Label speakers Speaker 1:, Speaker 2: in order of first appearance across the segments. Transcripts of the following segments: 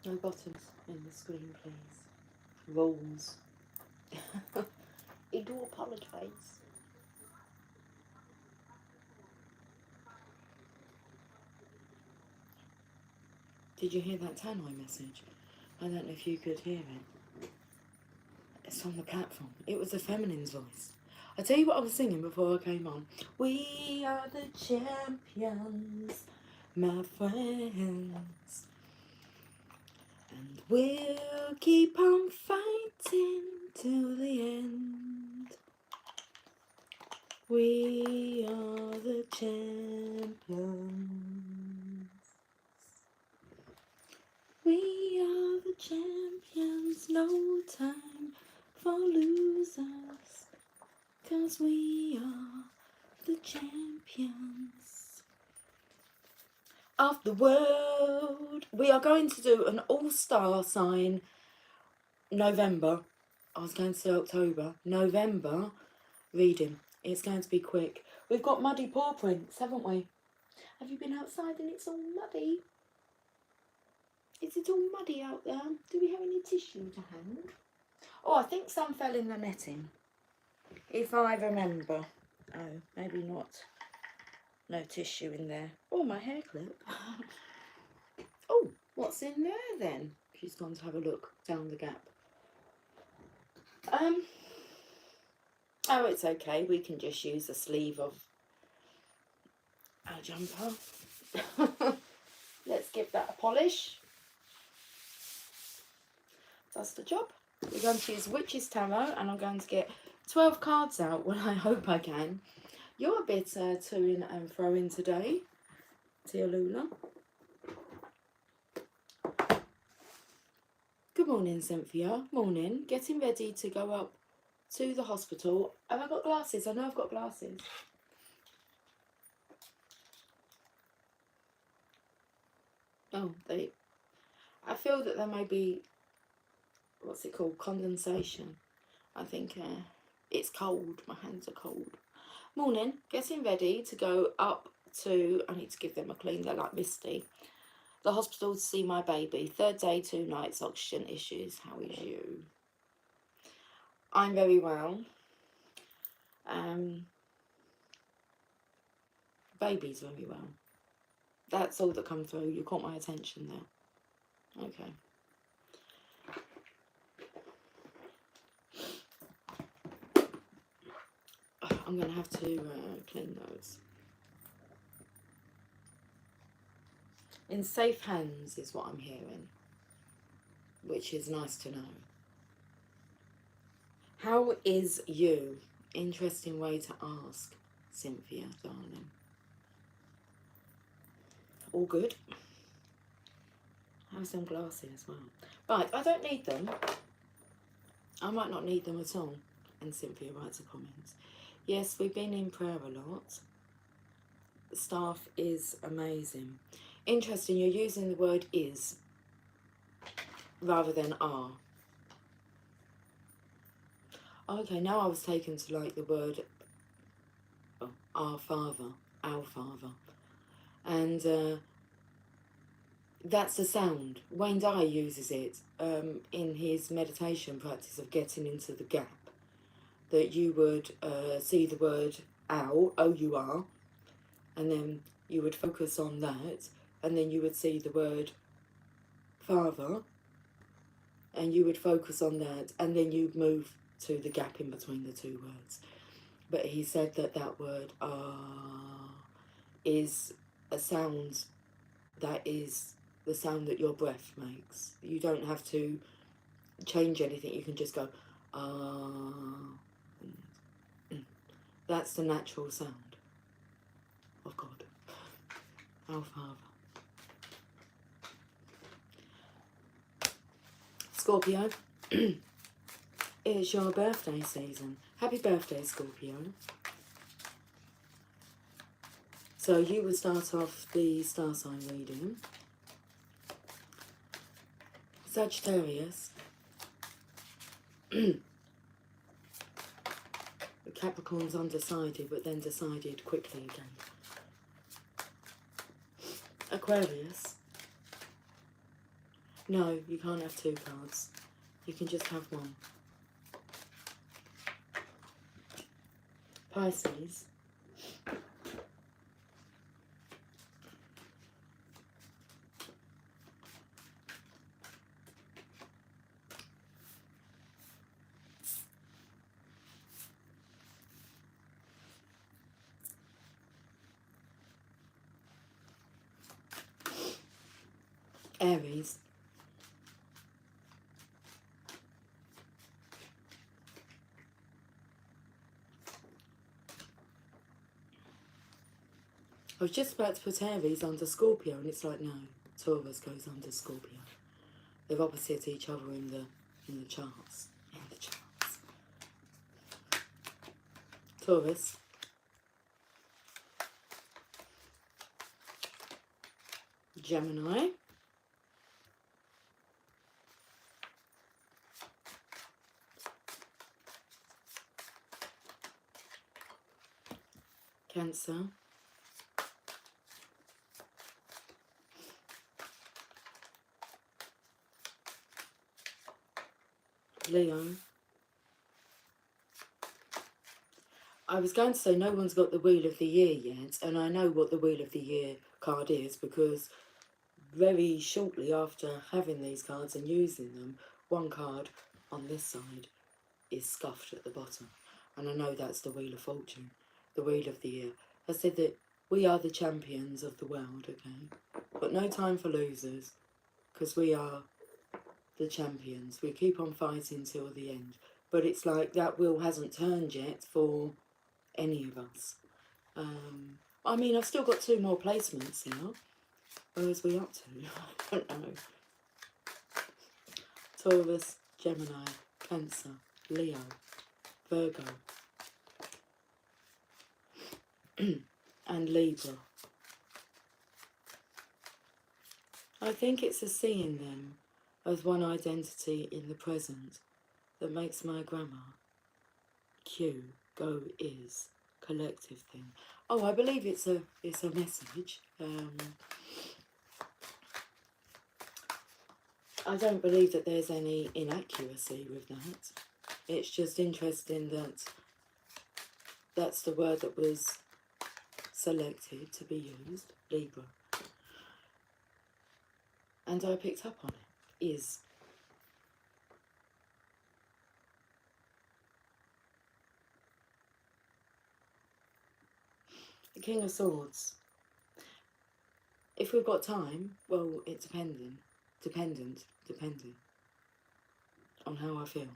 Speaker 1: No buttons in the screen, please. Rules. I do apologise. Did you hear that Tannoy message? I don't know if you could hear it. It's on the platform. It was a feminine's voice. I tell you what I was singing before I came on. We are the champions, my friends. And we'll keep on fighting till the end. We are the champions. We are the champions, no time for losers, 'cause we are the champions of the world. We are going to do an all-star sign November. I was going to say October. November reading. It's going to be quick. We've got muddy paw prints, haven't we? Have you been outside and it's all muddy? Is it all muddy out there? Do we have any tissue to hand? Oh, I think some fell in the netting. If I remember. Oh, maybe not. No tissue in there. Oh, my hair clip. Oh, what's in there then? She's gone to have a look down the gap. Oh, it's okay. We can just use a sleeve of our jumper. Let's give that a polish. That's the job. We're going to use Witch's Tarot, and I'm going to get 12 cards out. Well, I hope I can. You're a bit to in and fro in today, Tia Lula. Good morning, Cynthia. Morning. Getting ready to go up to the hospital. Have I got glasses? I know I've got glasses. Oh, I feel that there may be, what's it called, condensation. I think it's cold. My hands are cold. Morning. Getting ready to go up to, I need to give them a clean, they're like misty. The hospital to see my baby. 3rd day, 2 nights, oxygen issues. How is you? I'm very well. Baby's very well. That's all that come through. You caught my attention there. Okay. I'm going to have to clean those. In safe hands is what I'm hearing, which is nice to know. How is you? Interesting way to ask, Cynthia, darling. All good. Have some glasses as well. Right, I don't need them. I might not need them at all. And Cynthia writes a comment. Yes, we've been in prayer a lot. The staff is amazing. Interesting, you're using the word is rather than are. Okay, now I was taken to like the word our Father. And that's a sound. Wayne Dyer uses it in his meditation practice of getting into the gap. That you would see the word ow, O-U-R, and then you would focus on that, and then you would see the word Father, and you would focus on that, and then you move to the gap in between the two words. But he said that that word is a sound that is the sound that your breath makes. You don't have to change anything. You can just go that's the natural sound of God. Our Father. Scorpio, it's your birthday season. Happy birthday, Scorpio. So you would start off the star sign reading. Sagittarius. The Capricorn's undecided, but then decided quickly again. Aquarius. No, you can't have 2 cards. You can just have 1. Pisces. Aries. I was just about to put Aries under Scorpio, and it's like, no, Taurus goes under Scorpio. They're opposite each other in the charts. Taurus. Gemini. Cancer. Leo. I was going to say no one's got the Wheel of the Year yet, and I know what the Wheel of the Year card is because very shortly after having these cards and using them, one card on this side is scuffed at the bottom. And I know that's the Wheel of Fortune, the Wheel of the Year. I said that we are the champions of the world, okay? But no time for losers, because we are the champions. We keep on fighting till the end. But it's like that wheel hasn't turned yet for any of us. I mean, I've still got 2 more placements now. Where is we up to? I don't know. Taurus, Gemini, Cancer, Leo, Virgo, and Libra. I think it's a seeing them as one identity in the present that makes my grammar Q, go, is, collective thing. Oh, I believe it's a message. I don't believe that there's any inaccuracy with that. It's just interesting that that's the word that was selected to be used, Libra. And I picked up on it, is. The King of Swords. If we've got time, well, it's dependent on how I feel.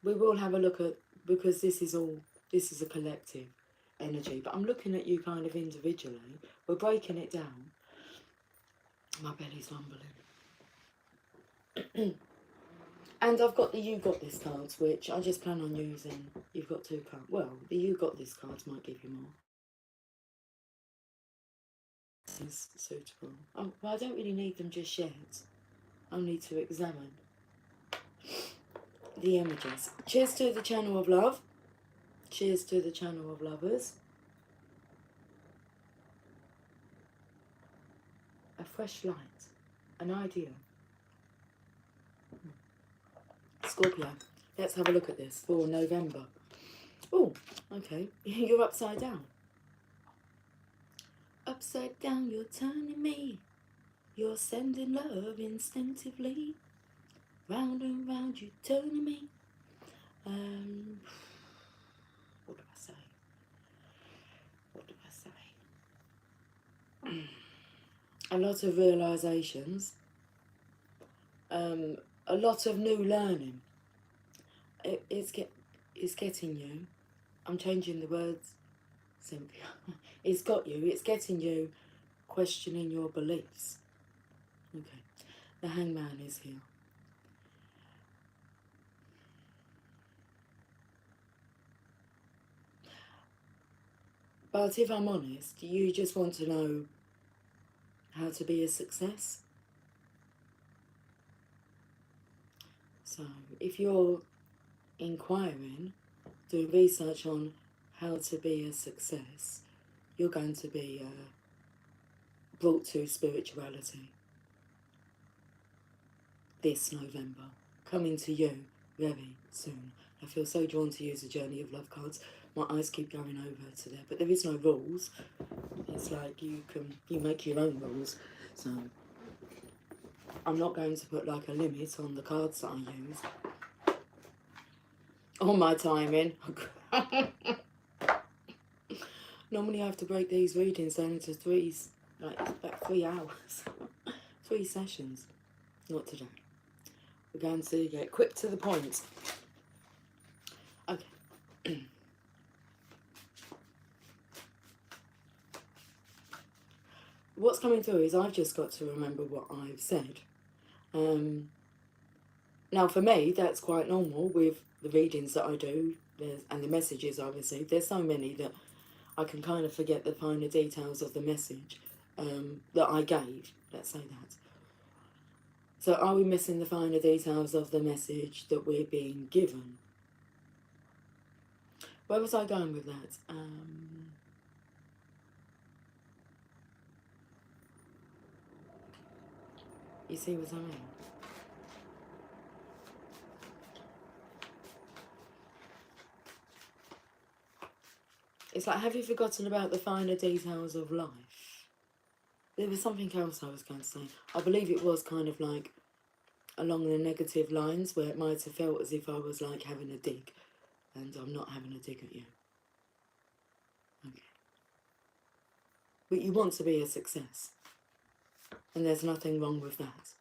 Speaker 1: We will have a look at, because this is a collective energy, but I'm looking at you kind of individually. We're breaking it down. My belly's rumbling. And I've got the You Got This cards, which I just plan on using. You've got 2 cards. Well, the You Got This cards might give you more. This is suitable. Oh, well, I don't really need them just yet. I need to examine the images. Cheers to the channel of love. Cheers to the channel of lovers. A fresh light. An idea. Scorpio. Let's have a look at this for November. Oh, okay. You're upside down. Upside down, you're turning me. You're sending love instinctively. Round and round, you turning me. What do I say? What do I say? A lot of realizations. A lot of new learning. It's getting you. I'm changing the words, Cynthia. It's got you. It's getting you questioning your beliefs. Okay. The Hangman is here. But if I'm honest, you just want to know how to be a success. So if you're inquiring, doing research on how to be a success, you're going to be brought to spirituality. this November, coming to you very soon. I feel so drawn to use the Journey of Love cards. My eyes keep going over to there, but there is no rules. It's like you make your own rules. So I'm not going to put like a limit on the cards that I use. On my timing. Normally I have to break these readings down into about 3 hours. 3 sessions. Not today. We're going to get quick to the point. Okay. What's coming through is I've just got to remember what I've said. Now for me, that's quite normal with the readings that I do and the messages I receive. There's so many that I can kind of forget the finer details of the message that I gave. Let's say that. So are we missing the finer details of the message that we're being given? Where was I going with that? You see what I mean? It's like, have you forgotten about the finer details of life? There was something else I was going to say. I believe it was kind of like along the negative lines where it might have felt as if I was like having a dig, and I'm not having a dig at you. Okay. But you want to be a success, and there's nothing wrong with that.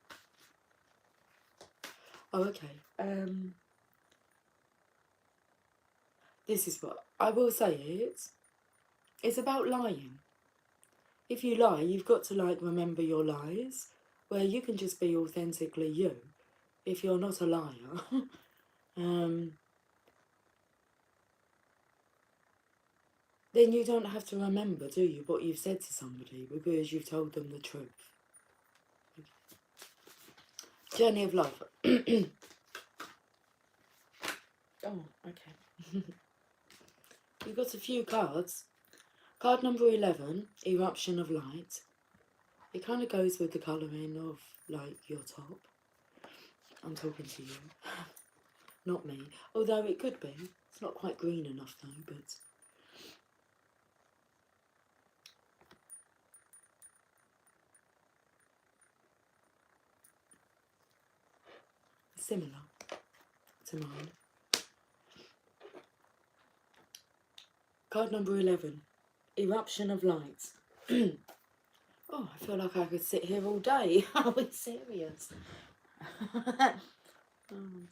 Speaker 1: Oh, okay. This is what I will say. It's about lying. If you lie, you've got to like remember your lies, where you can just be authentically you. If you're not a liar, then you don't have to remember, do you, what you've said to somebody because you've told them the truth. Okay. Journey of Love. Oh, okay. You've got a few cards. Card number 11, Eruption of Light. It kind of goes with the colouring of, like, your top. I'm talking to you. Not me. Although it could be. It's not quite green enough, though, but... similar to mine. Card number 11, Eruption of Light. Oh, I feel like I could sit here all day. Are we serious? Oh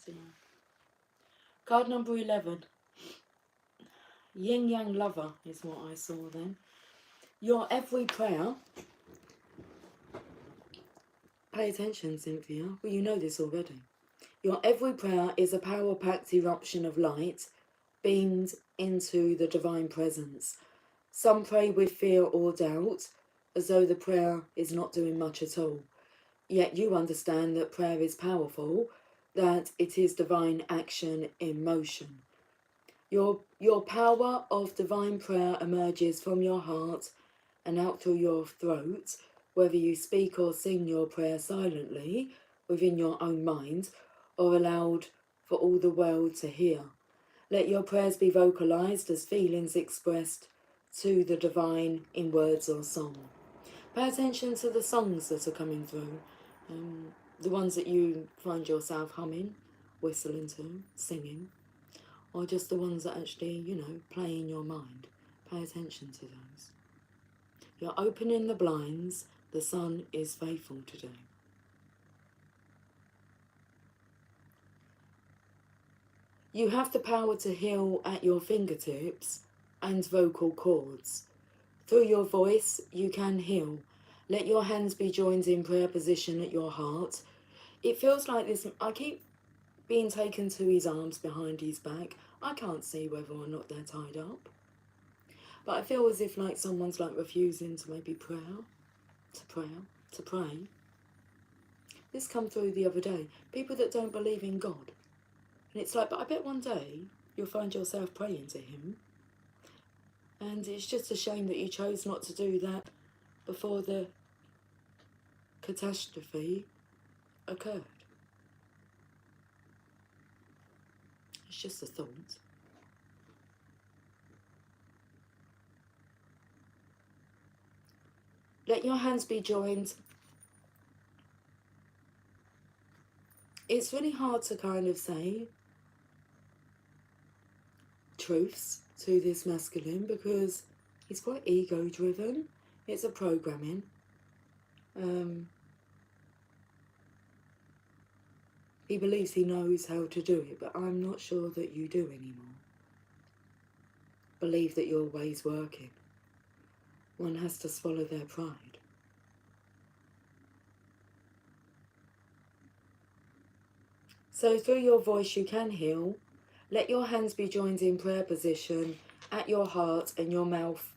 Speaker 1: dear. Card number 11, Yin Yang Lover is what I saw then. Your every prayer... Pay attention, Cynthia. Well, you know this already. Your every prayer is a power-packed eruption of light beamed into the divine presence. Some pray with fear or doubt, as though the prayer is not doing much at all. Yet you understand that prayer is powerful, that it is divine action in motion. Your power of divine prayer emerges from your heart and out through your throat, whether you speak or sing your prayer silently within your own mind or aloud for all the world to hear. Let your prayers be vocalized as feelings expressed to the divine in words or song. Pay attention to the songs that are coming through, the ones that you find yourself humming, whistling to, singing, or just the ones that actually, you know, play in your mind. Pay attention to those. You're opening the blinds. The sun is faithful today. You have the power to heal at your fingertips and vocal cords. Through your voice, you can heal. Let your hands be joined in prayer position at your heart. It feels like this. I keep being taken to his arms behind his back. I can't see whether or not they're tied up. But I feel as if like someone's like refusing to maybe pray. This come through the other day. People that don't believe in God. And it's like, but I bet one day you'll find yourself praying to him. And it's just a shame that you chose not to do that before the catastrophe occurred. just a thought. Let your hands be joined. It's really hard to kind of say truths to this masculine because he's quite ego driven. It's a programming. He believes he knows how to do it, but I'm not sure that you do anymore. Believe that your way's working. One has to swallow their pride. So through your voice you can heal. Let your hands be joined in prayer position at your heart and your mouth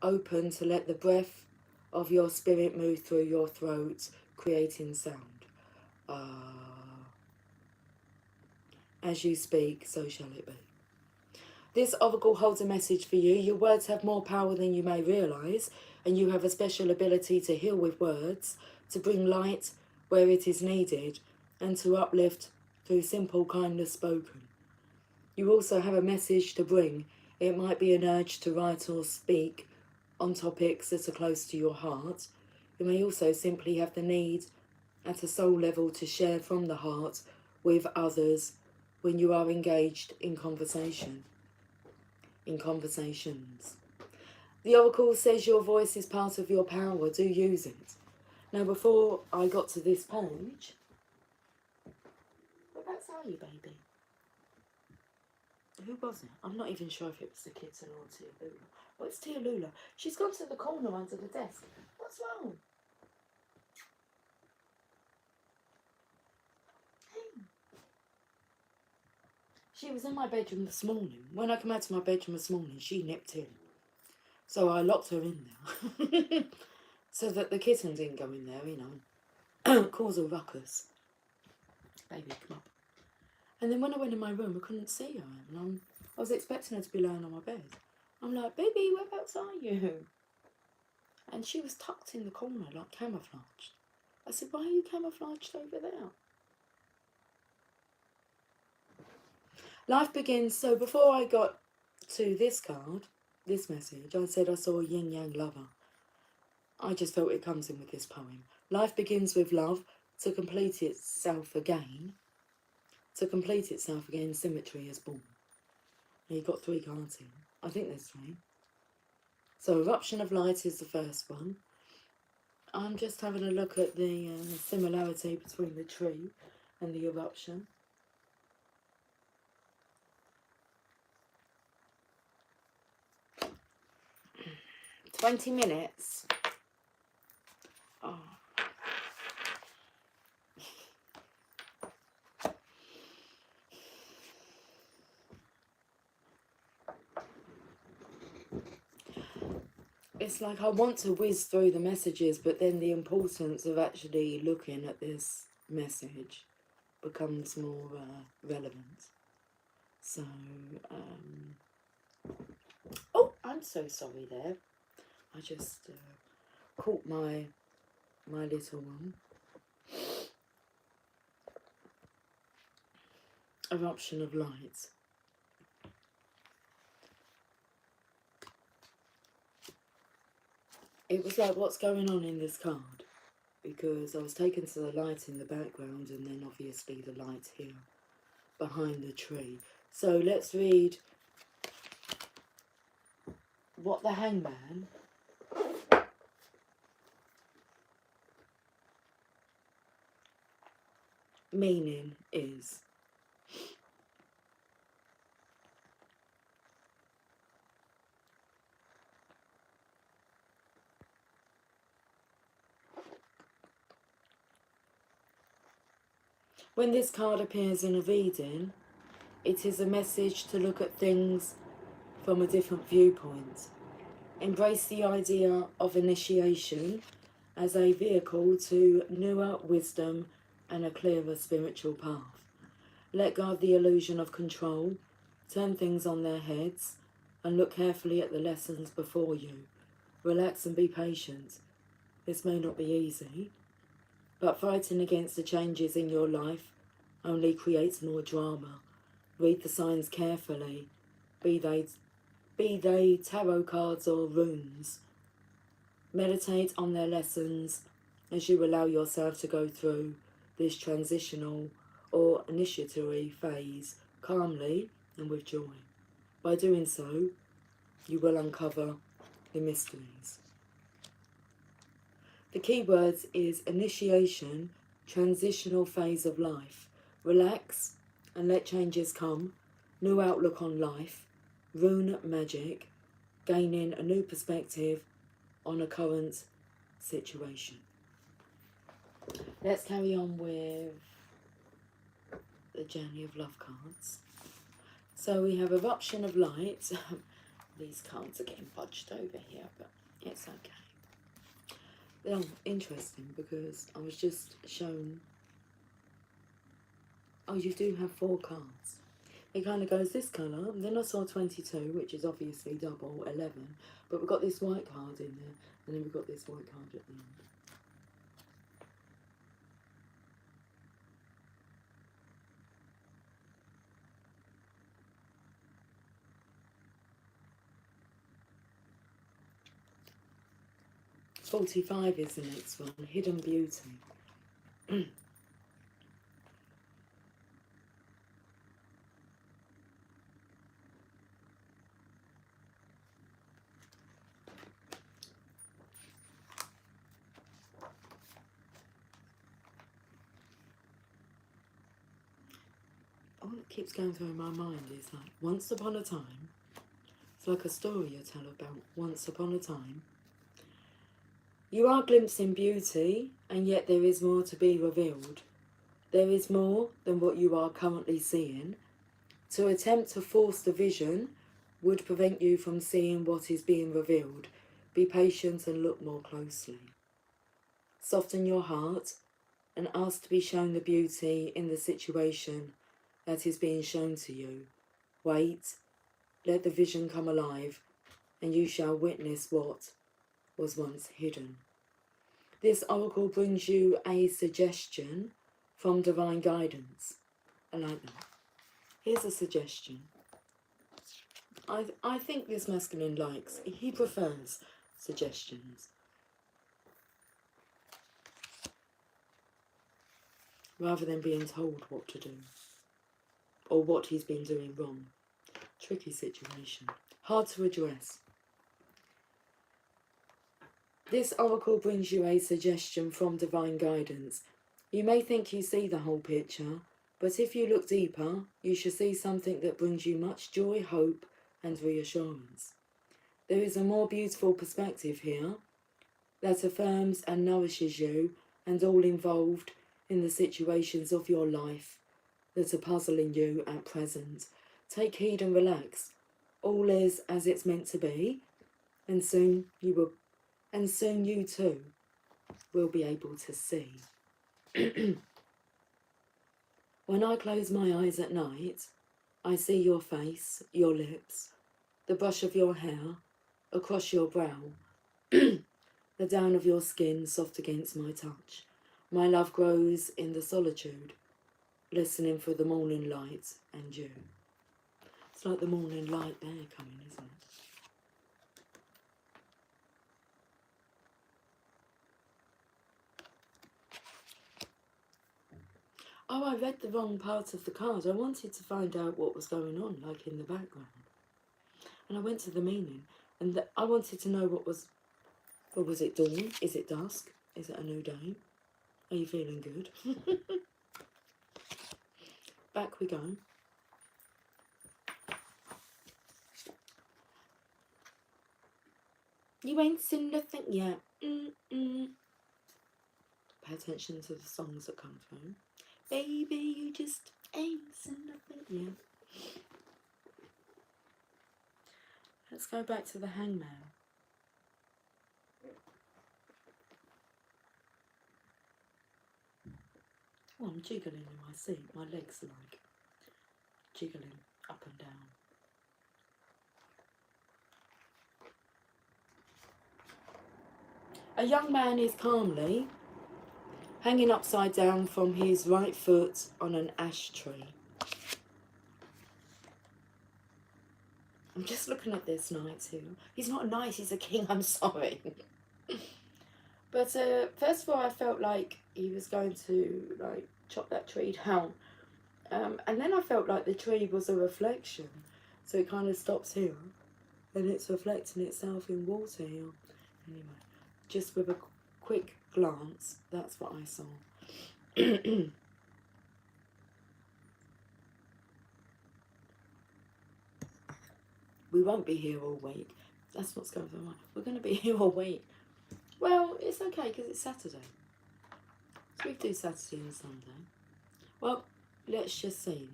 Speaker 1: open to let the breath of your spirit move through your throat, creating sound. As you speak, so shall it be. This oracle holds a message for you. Your words have more power than you may realise, and you have a special ability to heal with words, to bring light where it is needed, and to uplift through simple kindness spoken. You also have a message to bring. It might be an urge to write or speak on topics that are close to your heart. You may also simply have the need at a soul level to share from the heart with others when you are engaged in conversations. The oracle says your voice is part of your power. Do use it. Now, before I got to this page, whereabouts are you, baby? Who was it? I'm not even sure if it was the kitten or Tia Lula. Well, it's Tia Lula. She's gone to the corner under the desk. What's wrong? Hey. She was in my bedroom this morning. When I came out to my bedroom this morning, she nipped in. So I locked her in there. So that the kitten didn't go in there, you know. Cause a ruckus. Baby, come up. And then when I went in my room, I couldn't see her. And I was expecting her to be lying on my bed. I'm like, baby, whereabouts are you? And she was tucked in the corner, like camouflaged. I said, why are you camouflaged over there? Life begins. So before I got to this card, this message, I said I saw a yin-yang lover. I just felt it comes in with this poem. Life begins with love. To complete itself again, symmetry is born. And you got 3 cards in. I think there's 3. So eruption of light is the first one. I'm just having a look at the similarity between the tree and the eruption. "20 minutes. Oh. It's like I want to whiz through the messages, but then the importance of actually looking at this message becomes more relevant. So, oh, I'm so sorry there. I just caught my little one. Eruption of light. It was like, what's going on in this card? Because I was taken to the light in the background and then obviously the light here behind the tree. So let's read what the Hangman meaning is. When this card appears in a reading, it is a message to look at things from a different viewpoint. Embrace the idea of initiation as a vehicle to newer wisdom and a clearer spiritual path. Let go of the illusion of control, turn things on their heads, and look carefully at the lessons before you. Relax and be patient. This may not be easy, but fighting against the changes in your life only creates more drama Read the signs carefully, be they tarot cards or runes. Meditate on their lessons as you allow yourself to go through this transitional or initiatory phase calmly and with joy. By doing so, you will uncover the mysteries. The key words is initiation, transitional phase of life. Relax and let changes come. New outlook on life. Rune magic. Gaining a new perspective on a current situation. Let's carry on with the Journey of Love cards. So we have Eruption of Light. These cards are getting fudged over here, but it's okay. They're interesting because I was just shown, oh, you do have 4 cards. It kind of goes this colour, and then I saw 22, which is obviously double 11, but we've got this white card in there, and then we've got this white card at the end. "45" is the next one, Hidden Beauty. All that keeps going through my mind is like, once upon a time, it's like a story you tell about once upon a time. You are glimpsing beauty, and yet there is more to be revealed. There is more than what you are currently seeing. To attempt to force the vision would prevent you from seeing what is being revealed. Be patient and look more closely. Soften your heart and ask to be shown the beauty in the situation that is being shown to you. Wait, let the vision come alive, and you shall witness what was once hidden. This oracle brings you a suggestion from divine guidance. I like that. Here's a suggestion. I think this masculine likes, he prefers suggestions. Rather than being told what to do. Or what he's been doing wrong. Tricky situation. Hard to address. This oracle brings you a suggestion from divine guidance. You may think you see the whole picture, but if you look deeper, you shall see something that brings you much joy, hope, and reassurance. There is a more beautiful perspective here that affirms and nourishes you and all involved in the situations of your life that are puzzling you at present. Take heed and relax. All is as it's meant to be, and soon you too will be able to see. When I close my eyes at night, I see your face, your lips, the brush of your hair across your brow, the down of your skin soft against my touch. My love grows in the solitude, listening for the morning light and you. It's like the morning light there coming, isn't it? Oh, I read the wrong part of the card. I wanted to find out what was going on, like in the background. And I went to the meaning, and I wanted to know what was it dawn? Is it dusk? Is it a new day? Are you feeling good? Back we go. You ain't seen nothing yet. Pay attention to the songs that come through. Baby, you just ain't seen nothing yet. Let's go back to the Hangman. Oh, I'm jiggling in my seat. My legs are like jiggling up and down. A young man is calmly hanging upside down from his right foot on an ash tree. I'm just looking at this knight here. He's not a knight, he's a king, I'm sorry. But first of all, I felt like he was going to like chop that tree down. And then I felt like the tree was a reflection. So it kind of stops here. And it's reflecting itself in water here. Anyway, just with a quick glance, that's what I saw. We won't be here all week. That's what's going on. We're going to be here all week. Well, it's okay because it's Saturday. So we do Saturday and Sunday. Well, let's just see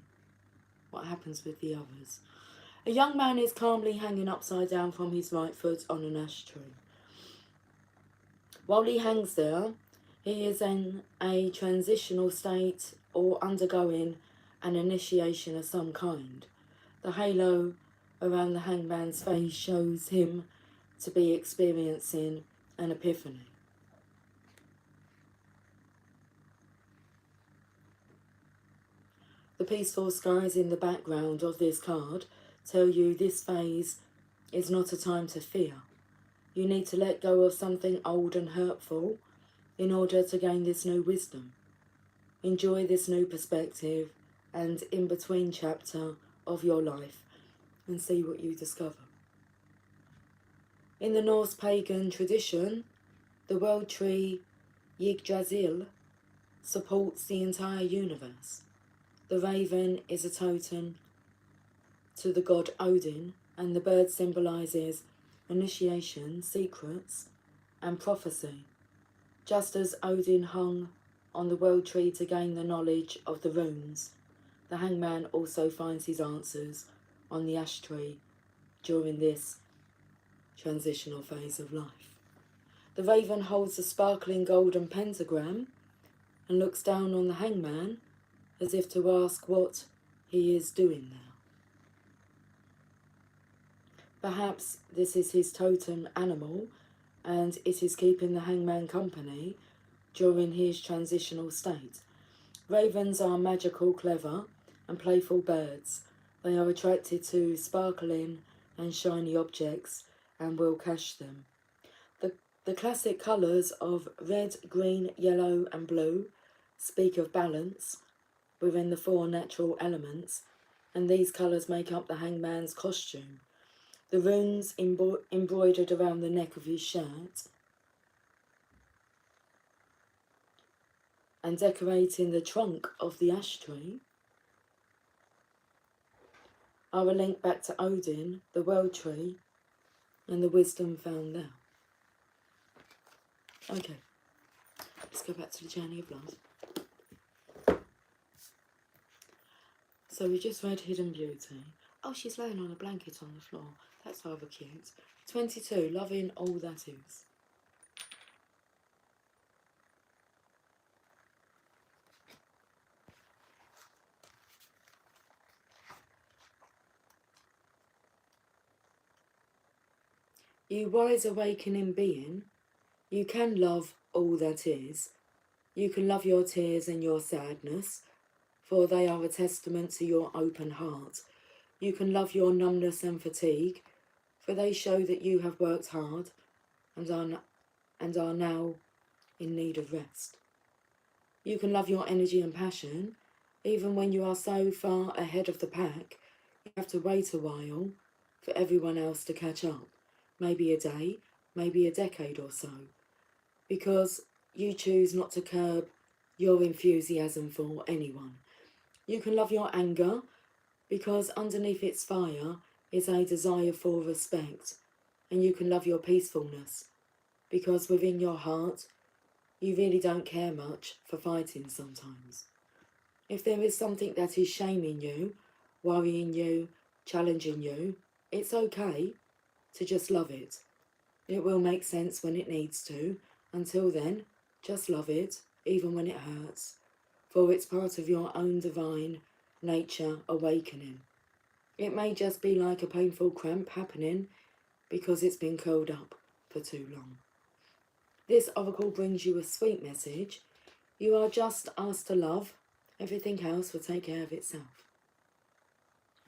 Speaker 1: what happens with the others. A young man is calmly hanging upside down from his right foot on an ash tree. While he hangs there, he is in a transitional state or undergoing an initiation of some kind. The halo around the hangman's face shows him to be experiencing an epiphany. The peaceful skies in the background of this card tell you this phase is not a time to fear. You need to let go of something old and hurtful in order to gain this new wisdom. Enjoy this new perspective and in-between chapter of your life and see what you discover. In the Norse pagan tradition, the world tree Yggdrasil supports the entire universe. The raven is a totem to the god Odin, and the bird symbolises initiation, secrets, and prophecy. Just as Odin hung on the world tree to gain the knowledge of the runes, the hangman also finds his answers on the ash tree during this transitional phase of life. The raven holds a sparkling golden pentagram and looks down on the hangman as if to ask what he is doing there. Perhaps this is his totem animal and it is keeping the hangman company during his transitional state. Ravens are magical, clever and playful birds. They are attracted to sparkling and shiny objects and will catch them. The classic colours of red, green, yellow and blue speak of balance within the four natural elements, and these colours make up the hangman's costume. The runes embroidered around the neck of his shirt and decorating the trunk of the ash tree are a link back to Odin, the world tree, and the wisdom found there. Okay, let's go back to the journey of love. So we just read Hidden Beauty. Oh, she's laying on a blanket on the floor. That's rather cute. 22, loving all that is. You wise awakening being, you can love all that is. You can love your tears and your sadness, for they are a testament to your open heart. You can love your numbness and fatigue, for they show that you have worked hard and are now in need of rest. You can love your energy and passion, even when you are so far ahead of the pack, you have to wait a while for everyone else to catch up. Maybe a day, maybe a decade or so, because you choose not to curb your enthusiasm for anyone. You can love your anger, because underneath its fire is a desire for respect, and you can love your peacefulness, because within your heart, you really don't care much for fighting sometimes. If there is something that is shaming you, worrying you, challenging you, it's okay to just love it. It will make sense when it needs to. Until then, just love it, even when it hurts, for it's part of your own divine nature awakening. It may just be like a painful cramp happening because it's been curled up for too long. This oracle brings you a sweet message. You are just asked to love. Everything else will take care of itself.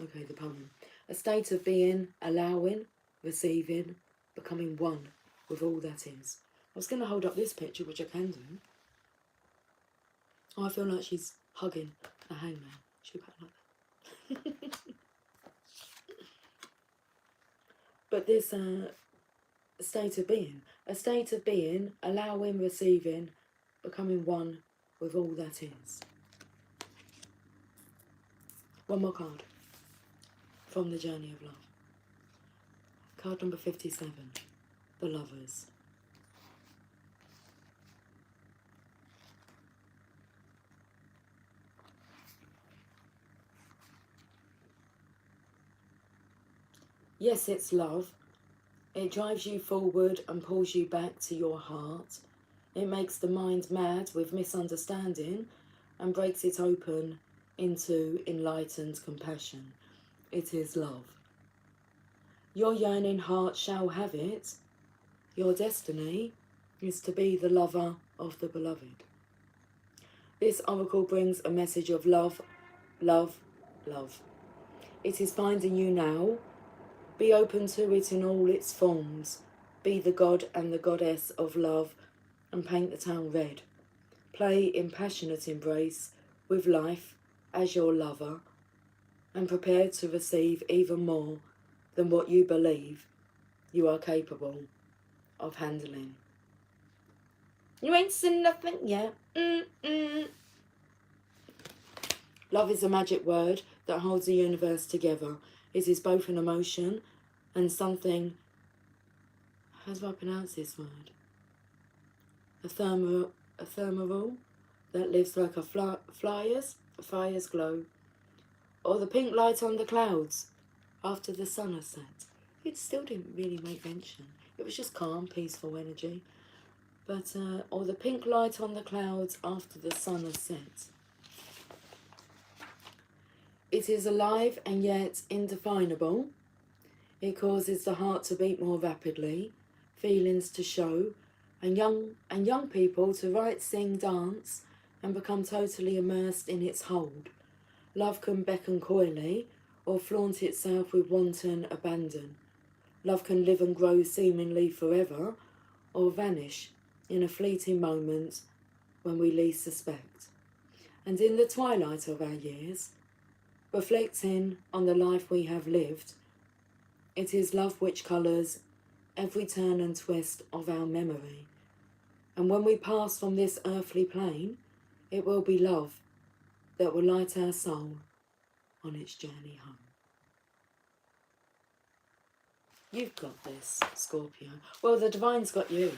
Speaker 1: Okay, the poem. A state of being, allowing, receiving, becoming one with all that is. I was going to hold up this picture, which I can do. Oh, I feel like she's hugging a hangman. She'll go like that. But this state of being, allowing, receiving, becoming one with all that is. One more card from the Journey of Love. Card number 57, the Lovers. Yes, it's love. It drives you forward and pulls you back to your heart. It makes the mind mad with misunderstanding and breaks it open into enlightened compassion. It is love. Your yearning heart shall have it. Your destiny is to be the lover of the beloved. This oracle brings a message of love, love, love. It is finding you now. Be open to it in all its forms. Be the god and the goddess of love and paint the town red. Play in passionate embrace with life as your lover and prepare to receive even more than what you believe you are capable of handling. You ain't seen nothing yet. Love is a magic word that holds the universe together. It is both an emotion and something, how do I pronounce this word? Ephemeral that lives like a fire's glow, or the pink light on the clouds after the sun has set. It still didn't really make mention. It was just calm, peaceful energy. But, or the pink light on the clouds after the sun has set. It is alive and yet indefinable. It causes the heart to beat more rapidly, feelings to show, and young people to write, sing, dance, and become totally immersed in its hold. Love can beckon coyly, or flaunt itself with wanton abandon. Love can live and grow seemingly forever, or vanish in a fleeting moment when we least suspect. And in the twilight of our years, reflecting on the life we have lived, it is love which colours every turn and twist of our memory. And when we pass from this earthly plane, it will be love that will light our soul on its journey home. You've got this, Scorpio. Well, the divine's got you.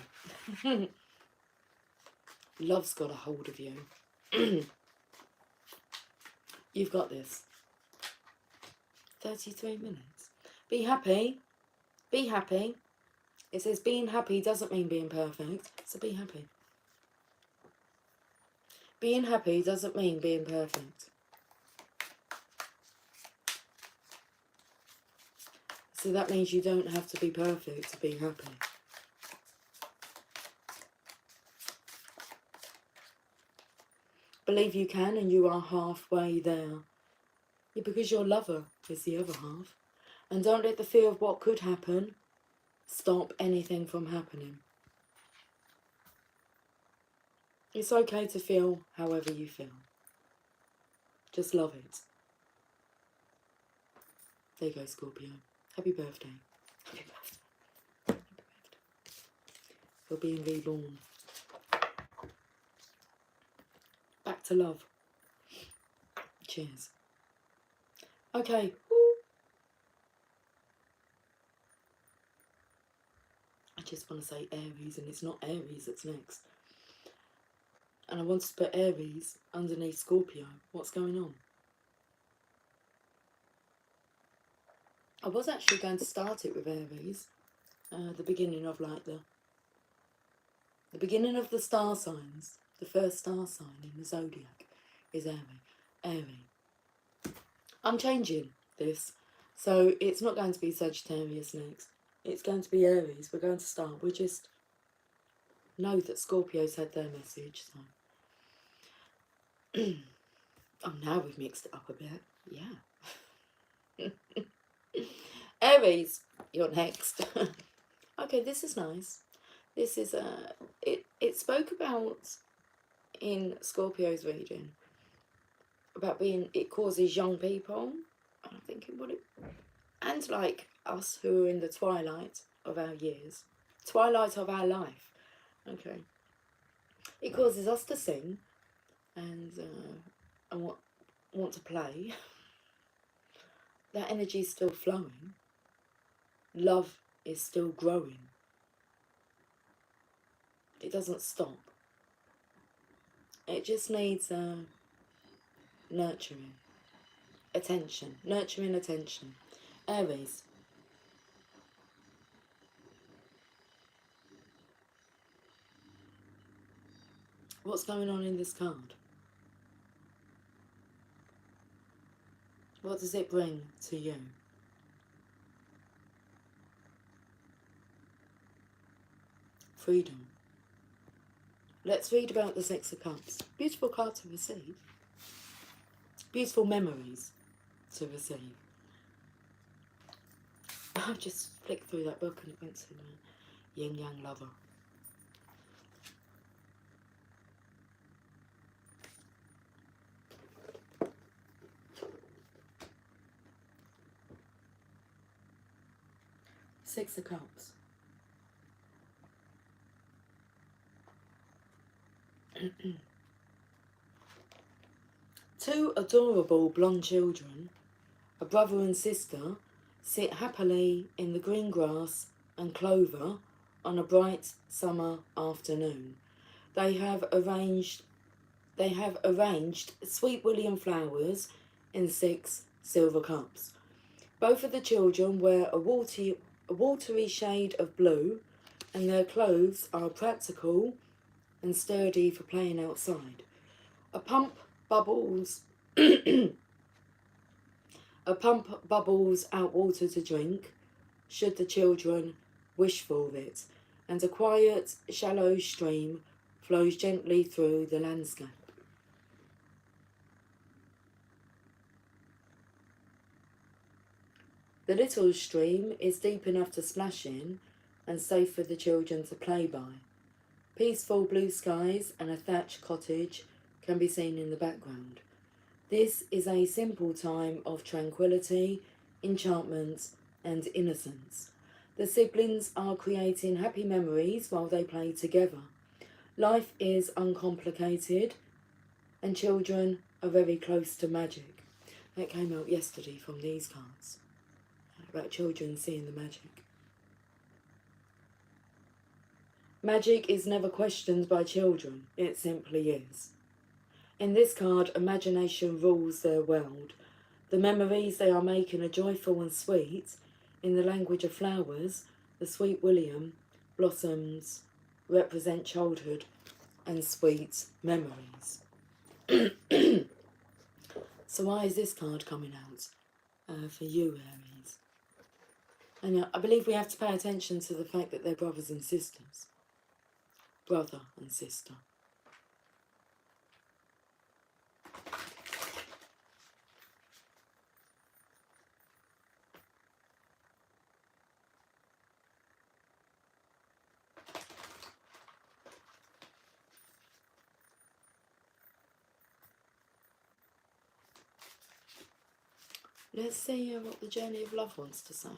Speaker 1: Love's got a hold of you. You've got this. 33 minutes. Be happy. Be happy. It says being happy doesn't mean being perfect, so be happy. Being happy doesn't mean being perfect. So that means you don't have to be perfect to be happy. Believe you can, and you are halfway there. Yeah, because your lover is the other half. And don't let the fear of what could happen stop anything from happening. It's okay to feel however you feel. Just love it. There you go, Scorpio. Happy birthday. Happy birthday. Happy birthday. For being reborn. Back to love. Cheers. Okay. I just want to say Aries, and it's not Aries that's next. And I wanted to put Aries underneath Scorpio. What's going on? I was actually going to start it with Aries. The beginning of like the beginning of the star signs. The first star sign in the zodiac is Aries. I'm changing this. So it's not going to be Sagittarius next. It's going to be Aries. We're going to start. We just know that Scorpios had their message. So. Oh, now we've mixed it up a bit. Yeah. Aries, you're next. Okay, this is nice. This is it spoke about in Scorpio's reading about it causes young people. I'm thinking what it, and like us who are in the twilight of our years, twilight of our life. Okay, it causes us to sing and want to play. That energy is still flowing. Love is still growing. It doesn't stop. It just needs nurturing, attention, nurturing attention. Aries. What's going on in this card? What does it bring to you? Freedom. Let's read about the Six of Cups. Beautiful card to receive. Beautiful memories to receive. I just flicked through that book and it went to Yin Yang Lover. Six of Cups. Two adorable blonde children, a brother and sister, sit happily in the green grass and clover on a bright summer afternoon. They have arranged sweet William flowers in 6 silver cups. Both of the children wear a watery shade of blue, and their clothes are practical and sturdy for playing outside. A pump bubbles out water to drink, should the children wish for it, and a quiet, shallow stream flows gently through the landscape. The little stream is deep enough to splash in and safe for the children to play by. Peaceful blue skies and a thatched cottage can be seen in the background. This is a simple time of tranquility, enchantment, and innocence. The siblings are creating happy memories while they play together. Life is uncomplicated, and children are very close to magic. That came out yesterday from these cards, about children seeing the magic. Magic is never questioned by children, it simply is. In this card, imagination rules their world. The memories they are making are joyful and sweet. In the language of flowers, the sweet William blossoms represent childhood and sweet memories. So why is this card coming out for you, Aries? And I believe we have to pay attention to the fact that they're brothers and sisters. Brother and sister. Let's see what the Journey of Love wants to say.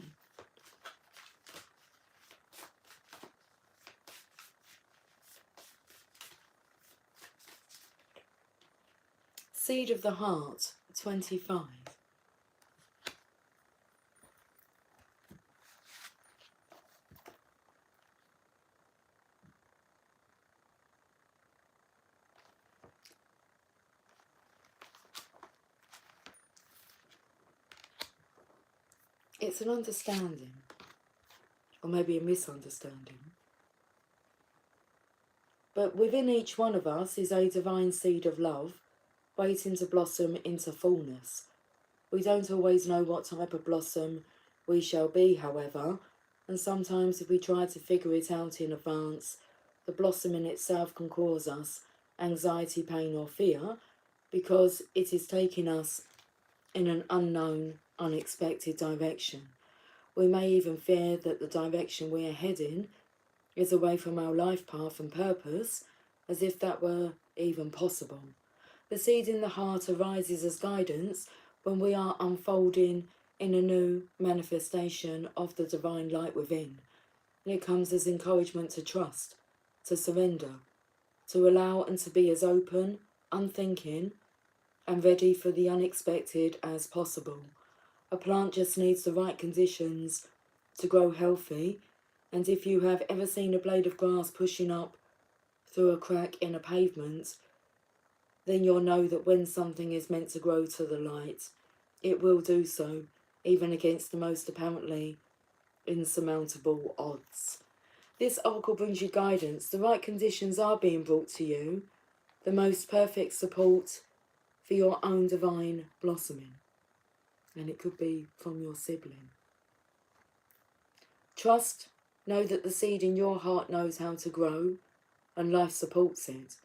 Speaker 1: Seed of the Heart, 25. It's an understanding, or maybe a misunderstanding. But within each one of us is a divine seed of love, waiting to blossom into fullness. We don't always know what type of blossom we shall be, however, and sometimes if we try to figure it out in advance, the blossom in itself can cause us anxiety, pain or fear, because it is taking us in an unknown, unexpected direction. We may even fear that the direction we are heading is away from our life path and purpose, as if that were even possible. The seed in the heart arises as guidance when we are unfolding in a new manifestation of the divine light within. And it comes as encouragement to trust, to surrender, to allow and to be as open, unthinking, and ready for the unexpected as possible. A plant just needs the right conditions to grow healthy, and if you have ever seen a blade of grass pushing up through a crack in a pavement, then you'll know that when something is meant to grow to the light, it will do so, even against the most apparently insurmountable odds. This oracle brings you guidance. The right conditions are being brought to you, the most perfect support for your own divine blossoming. And it could be from your sibling. Trust, know that the seed in your heart knows how to grow, and life supports it.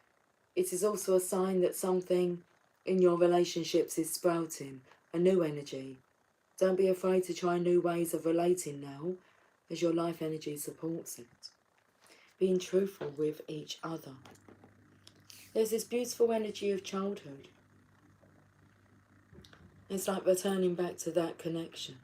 Speaker 1: It is also a sign that something in your relationships is sprouting, a new energy. Don't be afraid to try new ways of relating now, as your life energy supports it. Being truthful with each other. There's this beautiful energy of childhood. It's like returning back to that connection.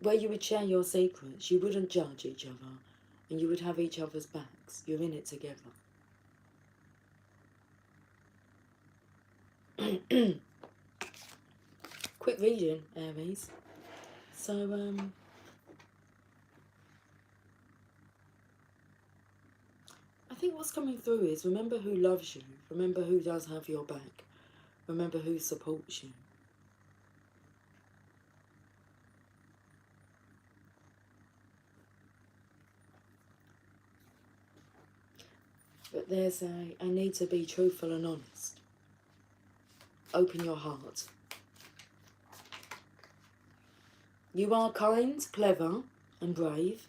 Speaker 1: Where you would share your secrets, you wouldn't judge each other, and you would have each other's backs. You're in it together. Quick reading, Aries. So, I think what's coming through is remember who loves you, remember who does have your back, remember who supports you. But there's a need to be truthful and honest. Open your heart. You are kind, clever, and brave.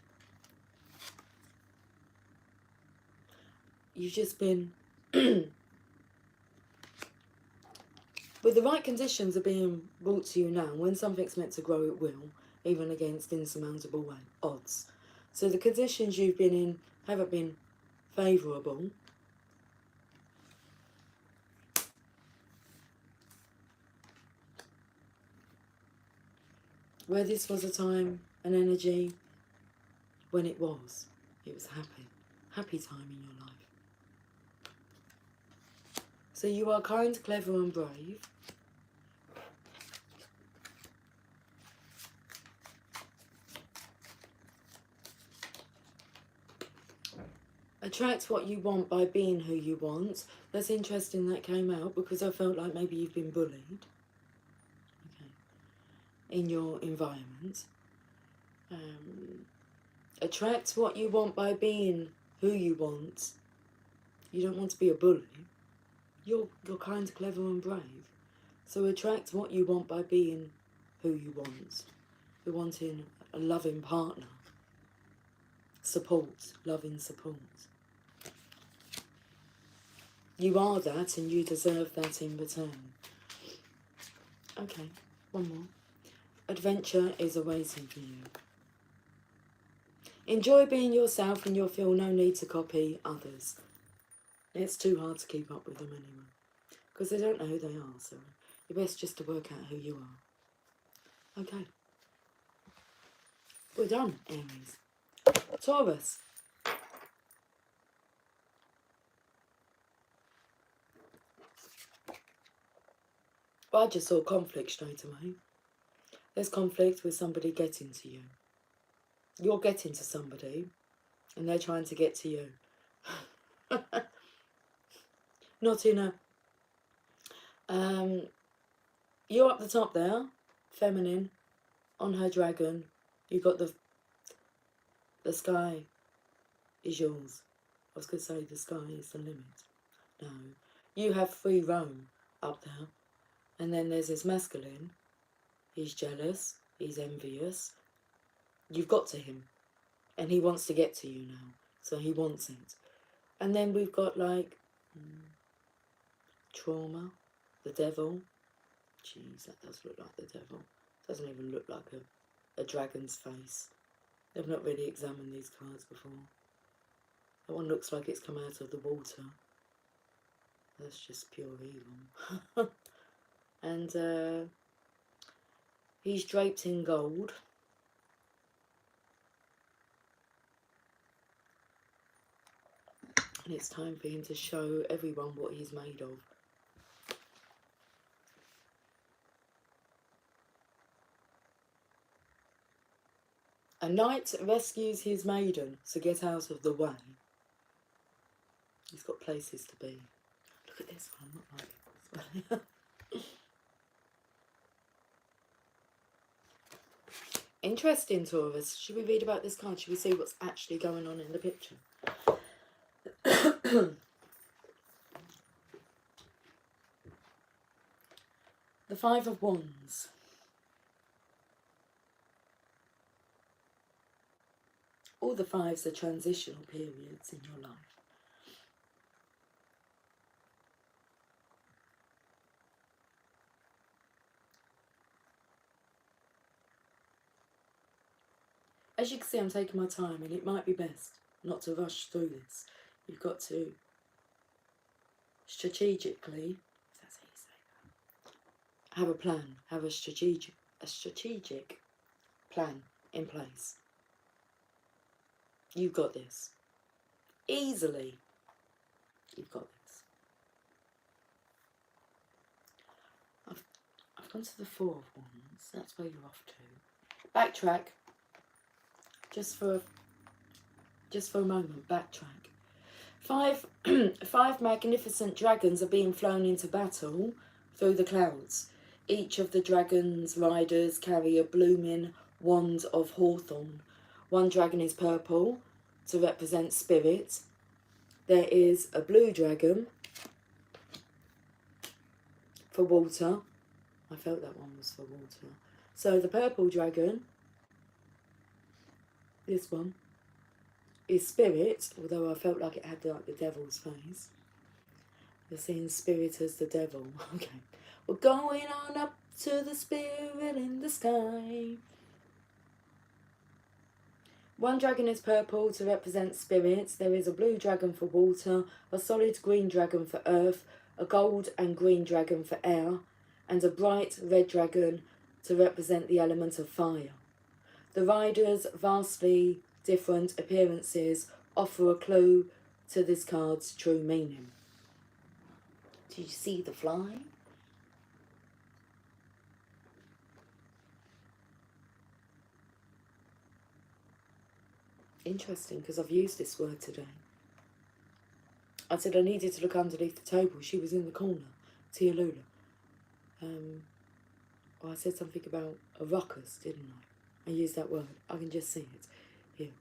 Speaker 1: You've just been... With the right conditions are being brought to you now, when something's meant to grow, it will, even against insurmountable odds. So the conditions you've been in haven't been favourable. Where this was a time, an energy, when it was happy time in your life. So you are kind, clever and brave. Attract what you want by being who you want. That's interesting that came out because I felt like maybe you've been bullied in your environment. Attract what you want by being who you want. You don't want to be a bully. You're kind, clever and brave. So attract what you want by being who you want. You're wanting a loving partner. Support, loving support. You are that and you deserve that in return. Okay, one more. Adventure is awaiting for you. Enjoy being yourself and you'll feel no need to copy others. It's too hard to keep up with them anyway. Because they don't know who they are, so you're best just to work out who you are. Okay. We're done, Aries. Taurus. Well, I just saw conflict straight away. There's conflict with somebody getting to you. You're getting to somebody, and they're trying to get to you. Not in a... you're up the top there, feminine, on her dragon. You got the sky is yours. I was going to say the sky is the limit. No. You have free roam up there. And then there's this masculine. He's jealous. He's envious. You've got to him. And he wants to get to you now. So he wants it. And then we've got like trauma, the devil. Jeez, that does look like the devil. Doesn't even look like a dragon's face. I've not really examined these cards before. That one looks like it's come out of the water. That's just pure evil. And he's draped in gold. And it's time for him to show everyone what he's made of. A knight rescues his maiden to get out of the way. He's got places to be. Look at this one, I'm not liking this one. Interesting, Taurus. Should we read about this card? Should we see what's actually going on in the picture? The Five of Wands. All the fives are transitional periods in your life. As you can see, I'm taking my time, and it might be best not to rush through this. You've got to strategically, if that's how you say that, have a plan, have a strategic plan in place. You've got this. Easily, you've got this. I've gone to the Four of Wands. That's where you're off to. Backtrack. Just for a moment, backtrack. Five magnificent dragons are being flown into battle through the clouds. Each of the dragon's riders carry a blooming wand of hawthorn. One dragon is purple to represent spirit. There is a blue dragon for water. I felt that one was for water. So the purple dragon, this one, is spirit, although I felt like it had like the devil's face. You're seeing spirit as the devil. Okay. We're going on up to the spirit in the sky. One dragon is purple to represent spirits. There is a blue dragon for water, a solid green dragon for earth, a gold and green dragon for air, and a bright red dragon to represent the element of fire. The riders' vastly different appearances offer a clue to this card's true meaning. Did you see the fly? Interesting, because I've used this word today. I said I needed to look underneath the table. She was in the corner, Tia Lula. I said something about a ruckus, didn't I? I used that word. I can just see it here.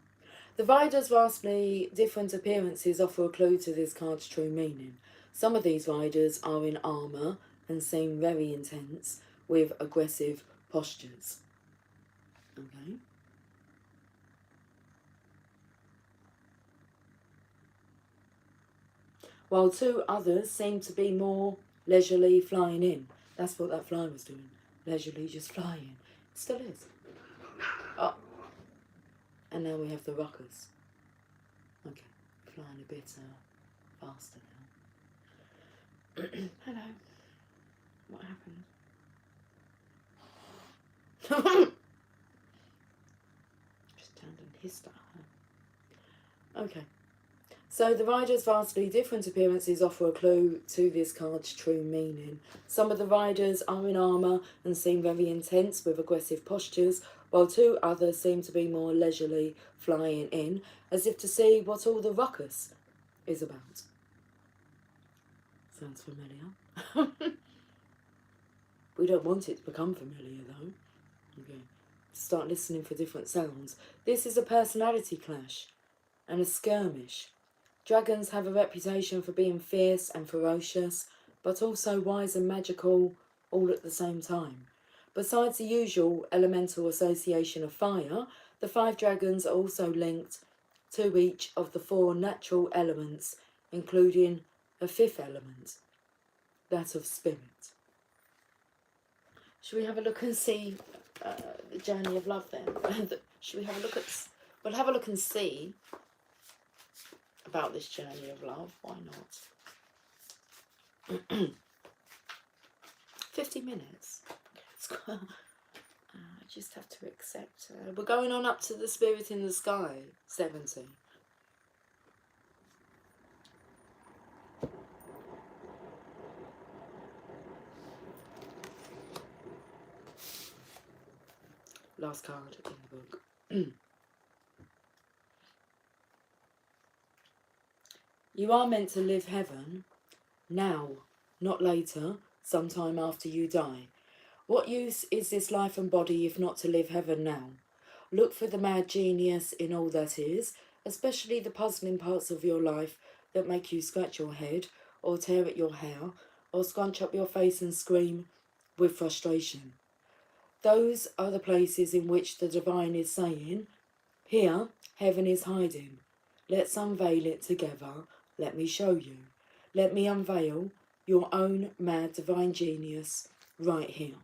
Speaker 1: The riders' vastly different appearances offer a clue to this card's true meaning. Some of these riders are in armour and seem very intense, with aggressive postures. Okay. While two others seem to be more leisurely flying in. That's what that fly was doing. Leisurely just flying. It still is. Oh. And now we have the ruckus. Okay. Flying a bit faster now. Hello. What happened? Just turned and hissed at her. Okay. So the riders' vastly different appearances offer a clue to this card's true meaning. Some of the riders are in armour and seem very intense with aggressive postures, while two others seem to be more leisurely flying in, as if to see what all the ruckus is about. Sounds familiar. We don't want it to become familiar though. Okay. Start listening for different sounds. This is a personality clash and a skirmish. Dragons have a reputation for being fierce and ferocious, but also wise and magical all at the same time. Besides the usual elemental association of fire, the 5 dragons are also linked to each of the 4 natural elements including a fifth element, that of spirit. Should we have a look and see the journey of love then? Should we have a look at... We'll have a look and see about this journey of love. Why not? 50 minutes. I just have to accept. We're going on up to the spirit in the sky. 70. Last card in the book. You are meant to live heaven now, not later, sometime after you die. What use is this life and body if not to live heaven now? Look for the mad genius in all that is, especially the puzzling parts of your life that make you scratch your head, or tear at your hair, or scrunch up your face and scream with frustration. Those are the places in which the divine is saying, here, heaven is hiding. Let's unveil it together. Let me show you. Let me unveil your own mad divine genius right here.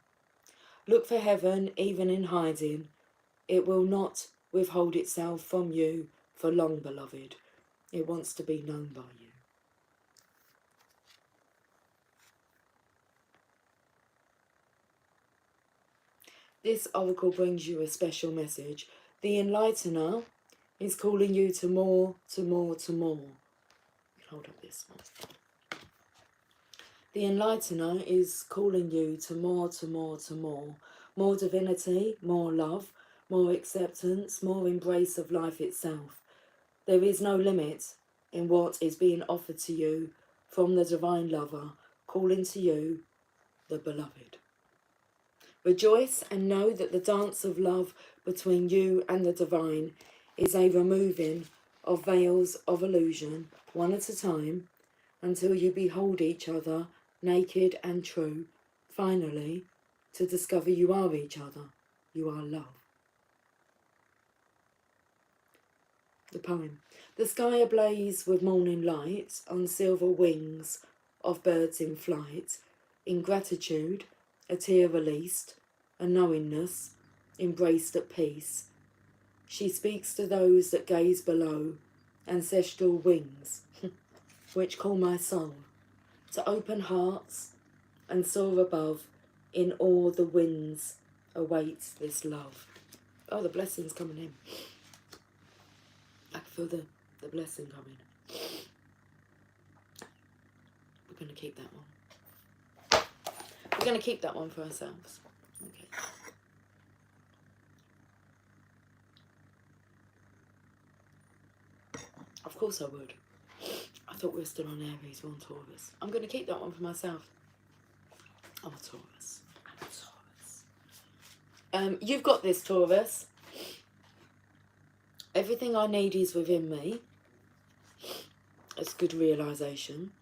Speaker 1: Look for heaven even in hiding. It will not withhold itself from you for long, beloved. It wants to be known by you. This oracle brings you a special message. The Enlightener is calling you to more, to more, to more. Hold up this one. The Enlightener is calling you to more, to more, to more. More divinity, more love, more acceptance, more embrace of life itself. There is no limit in what is being offered to you from the divine lover, calling to you, the beloved. Rejoice and know that the dance of love between you and the divine is a removing of veils of illusion, one at a time, until you behold each other naked and true, finally, to discover you are each other, you are love. The poem. The sky ablaze with morning light on silver wings of birds in flight, in gratitude, a tear released, a knowingness, embraced at peace. She speaks to those that gaze below, ancestral wings, which call my soul, to open hearts and soar above, in awe the winds awaits this love. Oh, the blessing's coming in. I can feel the blessing coming. We're going to keep that one. We're going to keep that one for ourselves. Okay. Of course I would. I thought we were still on Aries, we're on Taurus. I'm going to keep that one for myself. I'm a Taurus. I'm a Taurus. You've got this, Taurus. Everything I need is within me. It's good realisation.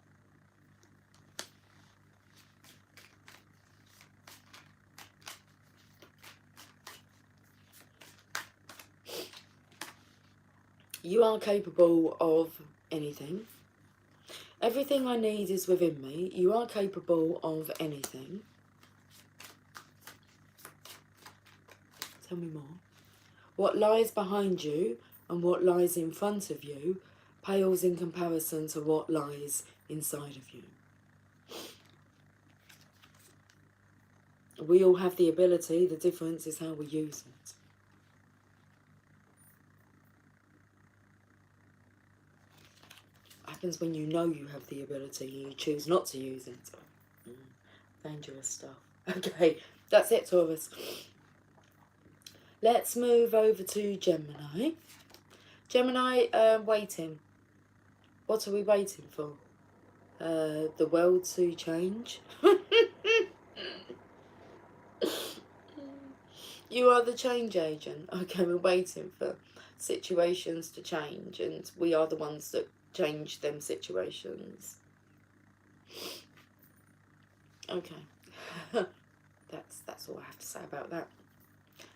Speaker 1: You are capable of anything. Everything I need is within me. You are capable of anything. Tell me more. What lies behind you and what lies in front of you pales in comparison to what lies inside of you. We all have the ability. The difference is how we use it. Happens when you know you have the ability and you choose not to use it. Dangerous stuff. Okay, that's it, Taurus. Let's move over to Gemini. Gemini, waiting. What are we waiting for? The world to change? You are the change agent. Okay, we're waiting for situations to change, and we are the ones that change them situations. Okay. That's all I have to say about that.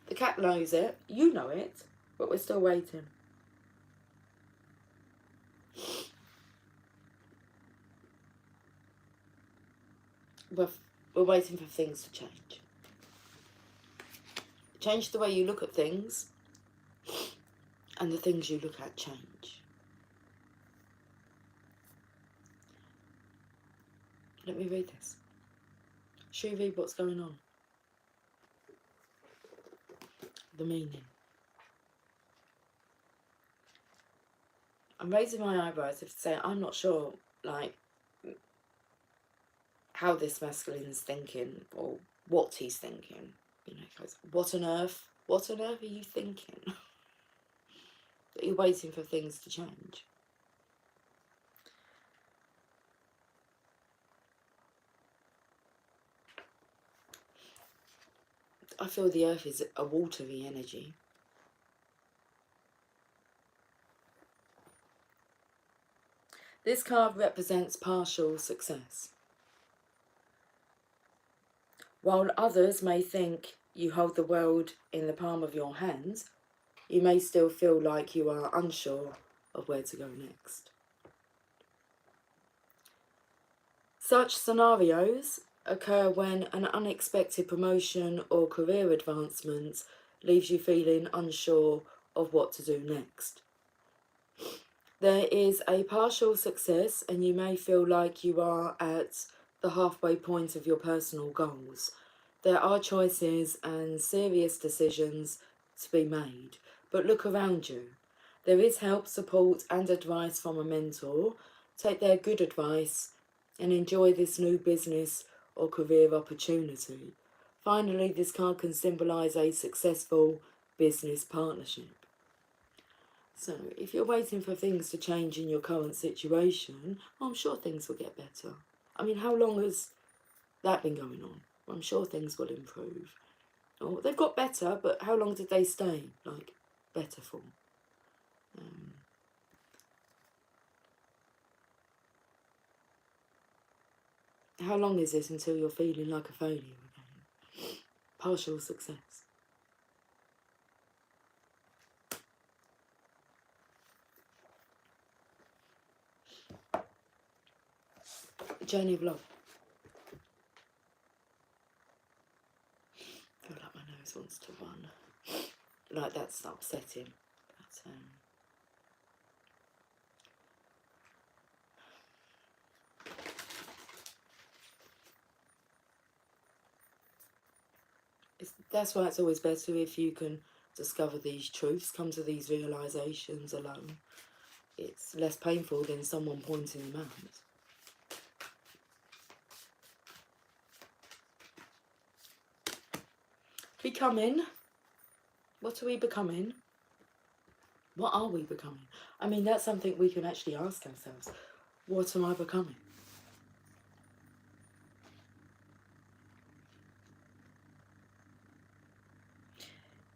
Speaker 1: The cat knows it. You know it. But we're still waiting. we're waiting for things to change. Change the way you look at things, and the things you look at change. Let me read this. Should we read what's going on? The meaning. I'm raising my eyebrows if to say I'm not sure, like, how this masculine's thinking or what he's thinking. You know, he goes, what on earth are you thinking? That you're waiting for things to change. I feel the earth is a watery energy. This card represents partial success. While others may think you hold the world in the palm of your hands, you may still feel like you are unsure of where to go next. Such scenarios occur when an unexpected promotion or career advancement leaves you feeling unsure of what to do next. There is a partial success and you may feel like you are at the halfway point of your personal goals. There are choices and serious decisions to be made, but look around you. There is help, support and advice from a mentor. Take their good advice and enjoy this new business or career opportunity. Finally, this card can symbolise a successful business partnership. So, if you're waiting for things to change in your current situation, I'm sure things will get better. I mean, how long has that been going on? I'm sure things will improve. Oh, they've got better, but how long did they stay, like, better for? How long is it until you're feeling like a failure again? Partial success. Journey of love. I feel like my nose wants to run. Like that's upsetting. But, that's why it's always better if you can discover these truths, come to these realisations alone. It's less painful than someone pointing them out. Becoming. What are we becoming? What are we becoming? I mean, that's something we can actually ask ourselves. What am I becoming?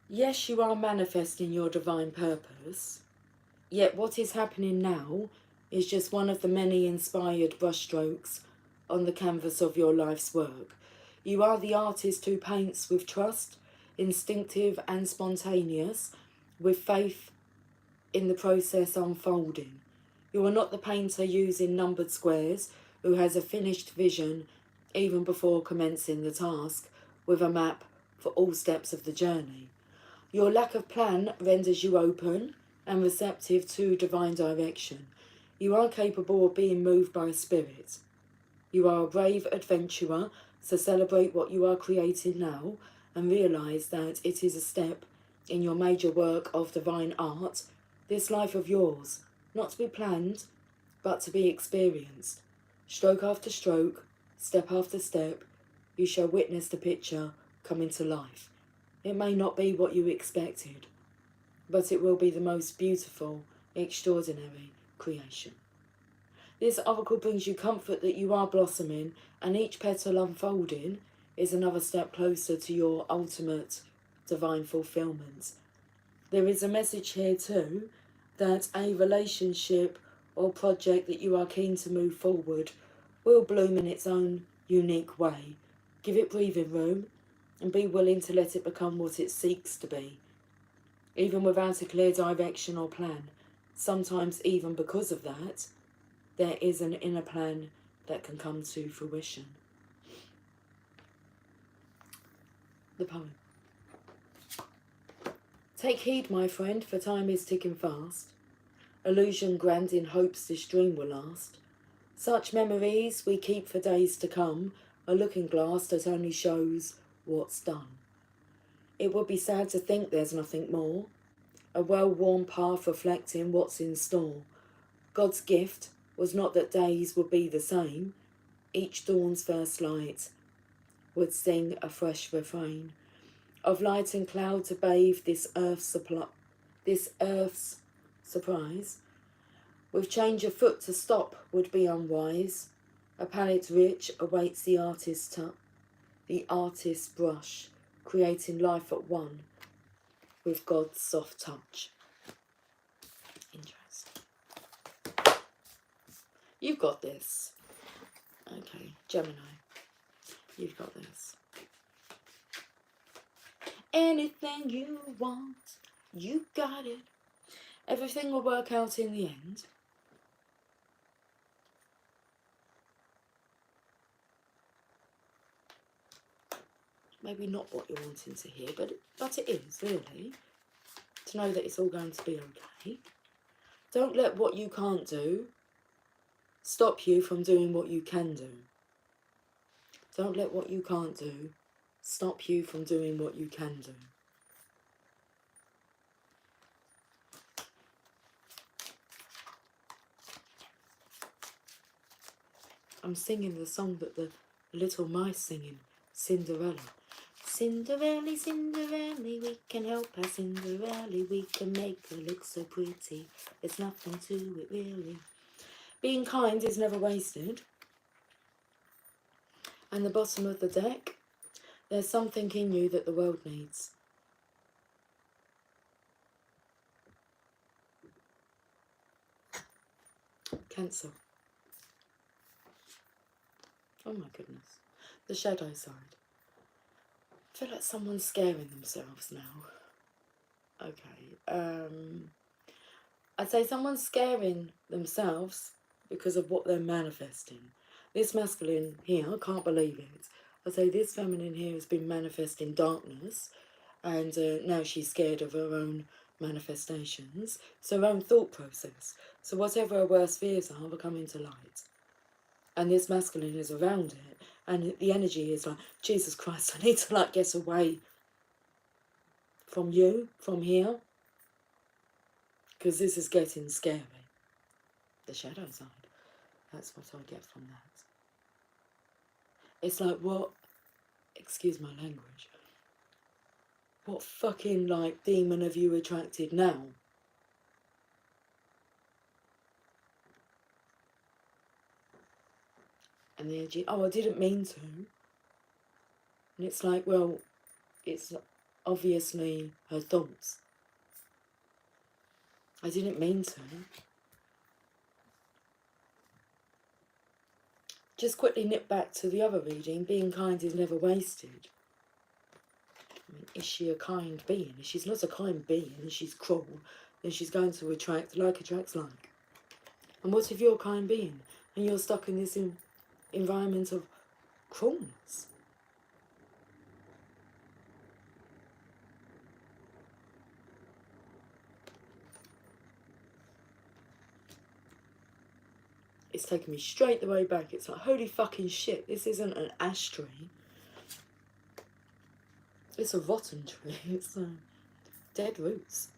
Speaker 1: Yes, you are manifesting your divine purpose, yet what is happening now is just one of the many inspired brushstrokes on the canvas of your life's work. You are the artist who paints with trust, instinctive and spontaneous, with faith in the process unfolding. You are not the painter using numbered squares who has a finished vision even before commencing the task, with a map for all steps of the journey. Your lack of plan renders you open and receptive to divine direction. You are capable of being moved by spirit. You are a brave adventurer, so celebrate what you are creating now and realise that it is a step in your major work of divine art, this life of yours, not to be planned, but to be experienced. Stroke after stroke, step after step, you shall witness the picture coming to life. It may not be what you expected, but it will be the most beautiful, extraordinary creation. This oracle brings you comfort that you are blossoming, and each petal unfolding is another step closer to your ultimate divine fulfillment. There is a message here too that a relationship or project that you are keen to move forward will bloom in its own unique way. Give it breathing room and be willing to let it become what it seeks to be. Even without a clear direction or plan, sometimes even because of that, there is an inner plan that can come to fruition. The poem. Take heed, my friend, for time is ticking fast. Illusion grand in hopes this dream will last. Such memories we keep for days to come, a looking glass that only shows what's done. It would be sad to think there's nothing more, a well-worn path reflecting what's in store. God's gift was not that days would be the same. Each dawn's first light would sing a fresh refrain of light and cloud to bathe this earth's surprise. With change of foot to stop would be unwise. A palette rich awaits the artist's brush, creating life at one with God's soft touch. Interesting. You've got this. Okay, Gemini, you've got this. Anything you want, you got it. Everything will work out in the end. Maybe not what you're wanting to hear, but it is, really. To know that it's all going to be okay. Don't let what you can't do stop you from doing what you can do. Don't let what you can't do stop you from doing what you can do. I'm singing the song that the little mice singing, Cinderella. Cinderella, Cinderella, we can help her, Cinderella, we can make her look so pretty. There's nothing to it, really. Being kind is never wasted. And the bottom of the deck, there's something in you that the world needs. Cancer. Oh my goodness. The shadow side. I feel like someone's scaring themselves now. Okay. I'd say someone's scaring themselves because of what they're manifesting. This masculine here, I can't believe it. I'd say this feminine here has been manifesting darkness, and now she's scared of her own manifestations. It's her own thought process. So whatever her worst fears are coming to light. And this masculine is around it, and the energy is like, Jesus Christ, I need to get away from you, from here, because this is getting scary. The shadow side, that's what I get from that. It's like, what, excuse my language, what fucking demon have you attracted now? And the energy, oh, I didn't mean to. And it's like, well, it's obviously her thoughts. I didn't mean to. Just quickly nip back to the other reading. Being kind is never wasted. I mean, is she a kind being? If she's not a kind being and she's cruel, then she's going to attract like attracts like. And what if you're a kind being and you're stuck in this environment of cruelness? It's taken me straight the way back. It's like, holy fucking shit, this isn't an ash tree. It's a rotten tree. It's dead roots.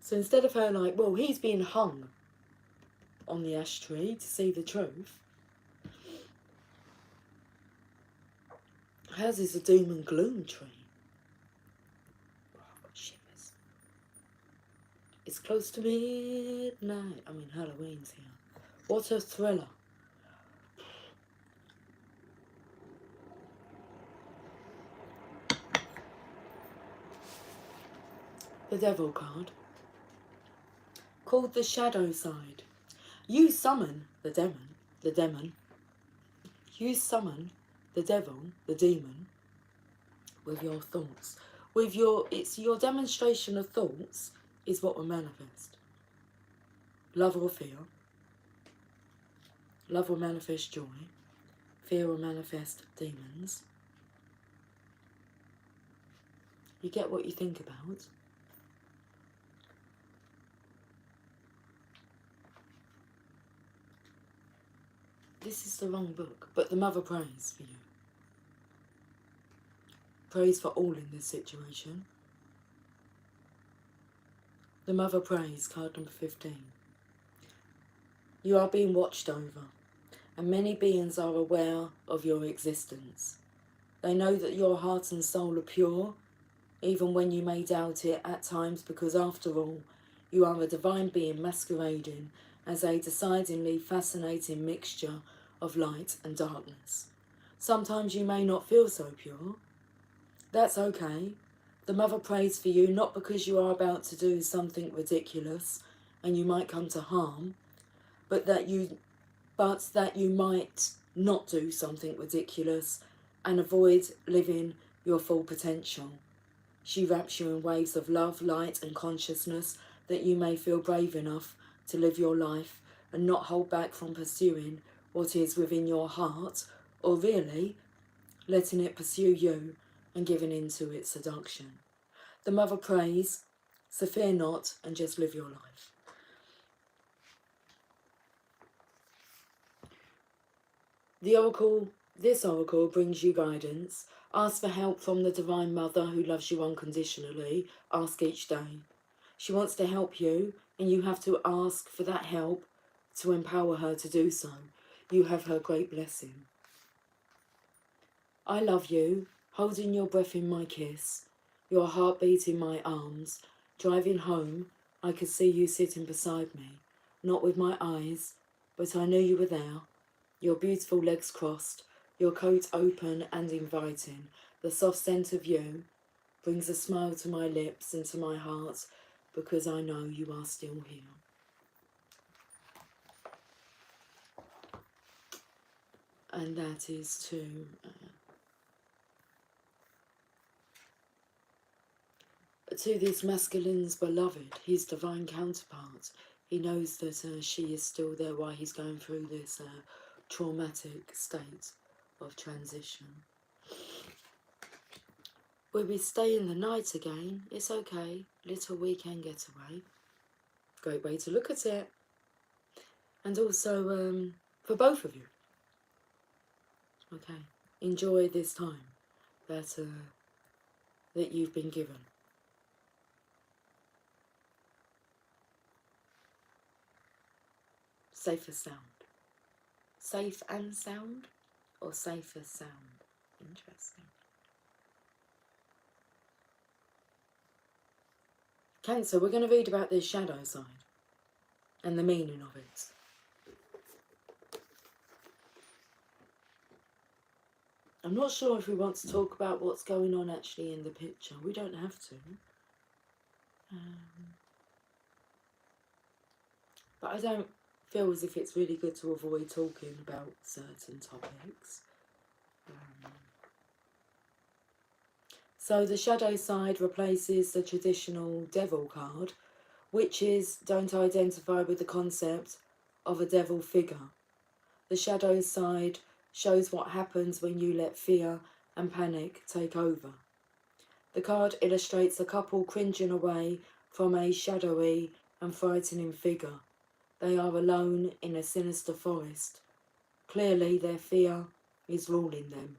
Speaker 1: So instead of her well, he's being hung on the ash tree to see the truth, hers is a doom and gloom tree. Shivers. It's close to midnight. I mean, Halloween's here. What a thriller. The Devil card. Called the Shadow Side. You summon the demon. You summon the devil, the demon, with your thoughts. It's your demonstration of thoughts is what will manifest. Love or fear. Love will manifest joy. Fear will manifest demons. You get what you think about. This is the wrong book, but the Mother prays for you. Prays for all in this situation. The Mother prays, card number 15. You are being watched over, and many beings are aware of your existence. They know that your heart and soul are pure, even when you may doubt it at times, because after all, you are a divine being masquerading as a decidedly fascinating mixture of light and darkness. Sometimes you may not feel so pure. That's okay. The Mother prays for you not because you are about to do something ridiculous and you might come to harm, but that you might not do something ridiculous and avoid living your full potential. She wraps you in waves of love, light and consciousness that you may feel brave enough to live your life and not hold back from pursuing what is within your heart, or really letting it pursue you and giving in to its seduction. The Mother prays, so fear not and just live your life. This oracle brings you guidance. Ask for help from the Divine Mother who loves you unconditionally. Ask each day. She wants to help you, and you have to ask for that help to empower her to do so. You have her great blessing. I love you, holding your breath in my kiss, your heartbeat in my arms. Driving home, I could see you sitting beside me, not with my eyes, but I knew you were there. Your beautiful legs crossed, your coat open and inviting. The soft scent of you brings a smile to my lips and to my heart, because I know you are still here. And that is to this masculine's beloved, his divine counterpart. He knows that she is still there while he's going through this traumatic state of transition. Will we stay in the night again? It's okay. Little weekend getaway. Great way to look at it. And also for both of you. Okay. Enjoy this time that you've been given. Safer sound. Safe and sound, or safer sound? Interesting. Cancer, we're going to read about this shadow side and the meaning of it. I'm not sure if we want to talk about what's going on actually in the picture. We don't have to. But I don't feel as if it's really good to avoid talking about certain topics. So the shadow side replaces the traditional devil card. Witches don't identify with the concept of a devil figure. The shadow side shows what happens when you let fear and panic take over. The card illustrates a couple cringing away from a shadowy and frightening figure. They are alone in a sinister forest. Clearly their fear is ruling them.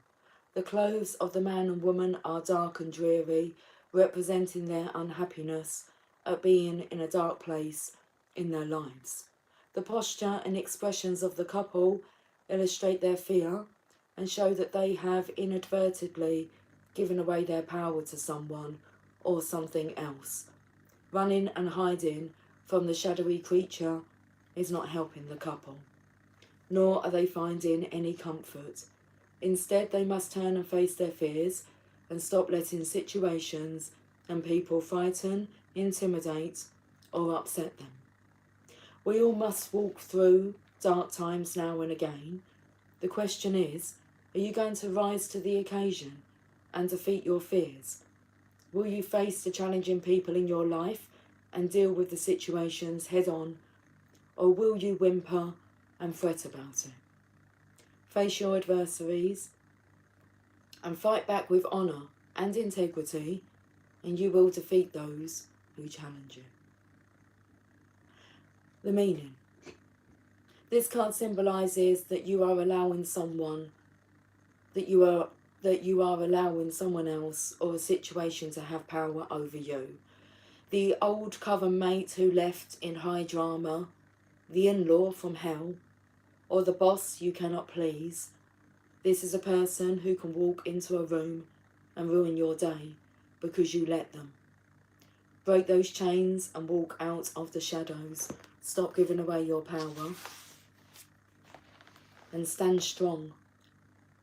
Speaker 1: The clothes of the man and woman are dark and dreary, representing their unhappiness at being in a dark place in their lives. The posture and expressions of the couple illustrate their fear and show that they have inadvertently given away their power to someone or something else. Running and hiding from the shadowy creature is not helping the couple, nor are they finding any comfort. Instead, they must turn and face their fears and stop letting situations and people frighten, intimidate, or upset them. We all must walk through dark times now and again. The question is, are you going to rise to the occasion and defeat your fears? Will you face the challenging people in your life and deal with the situations head on, or will you whimper and fret about it? face your adversaries, and fight back with honour and integrity, and you will defeat those who challenge you. The meaning. This card symbolises that you are allowing someone, that you are allowing someone else or a situation to have power over you. The old coven mate who left in high drama, the in-law from hell, or the boss you cannot please. This is a person who can walk into a room and ruin your day because you let them. Break those chains and walk out of the shadows. Stop giving away your power and stand strong.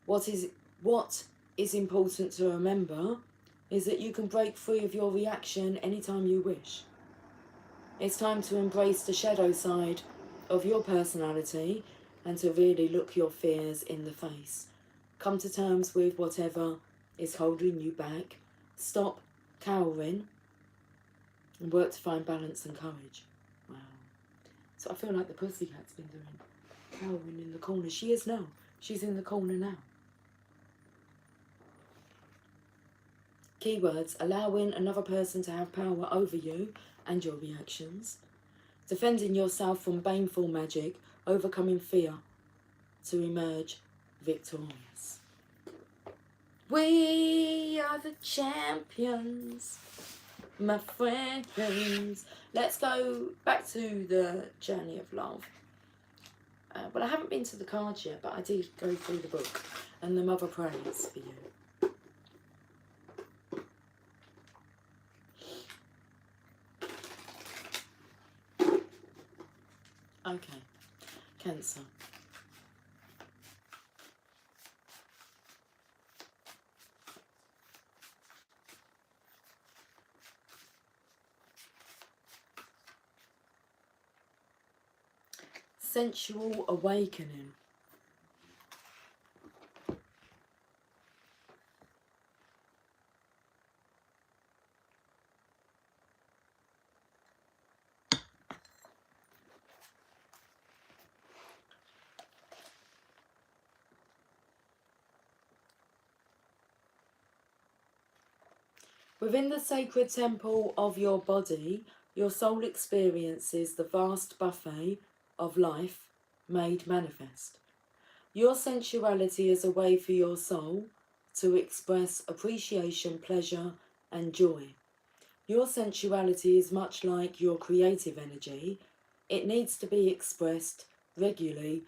Speaker 1: What is important to remember is that you can break free of your reaction anytime you wish. It's time to embrace the shadow side of your personality and to really look your fears in the face. Come to terms with whatever is holding you back. Stop cowering and work to find balance and courage. Wow. So I feel like the pussycat's been doing cowering in the corner. She is now. She's in the corner now. Keywords: allowing another person to have power over you and your reactions. Defending yourself from baneful magic. Overcoming fear to emerge victorious. We are the champions, my friends. Let's go back to the journey of love. Well, I haven't been to the cards yet, but I did go through the book, and the Mother prays for you. Okay, Cancer. Sensual awakening. Within the sacred temple of your body, your soul experiences the vast buffet of life made manifest. Your sensuality is a way for your soul to express appreciation, pleasure, and joy. Your sensuality is much like your creative energy. It needs to be expressed regularly,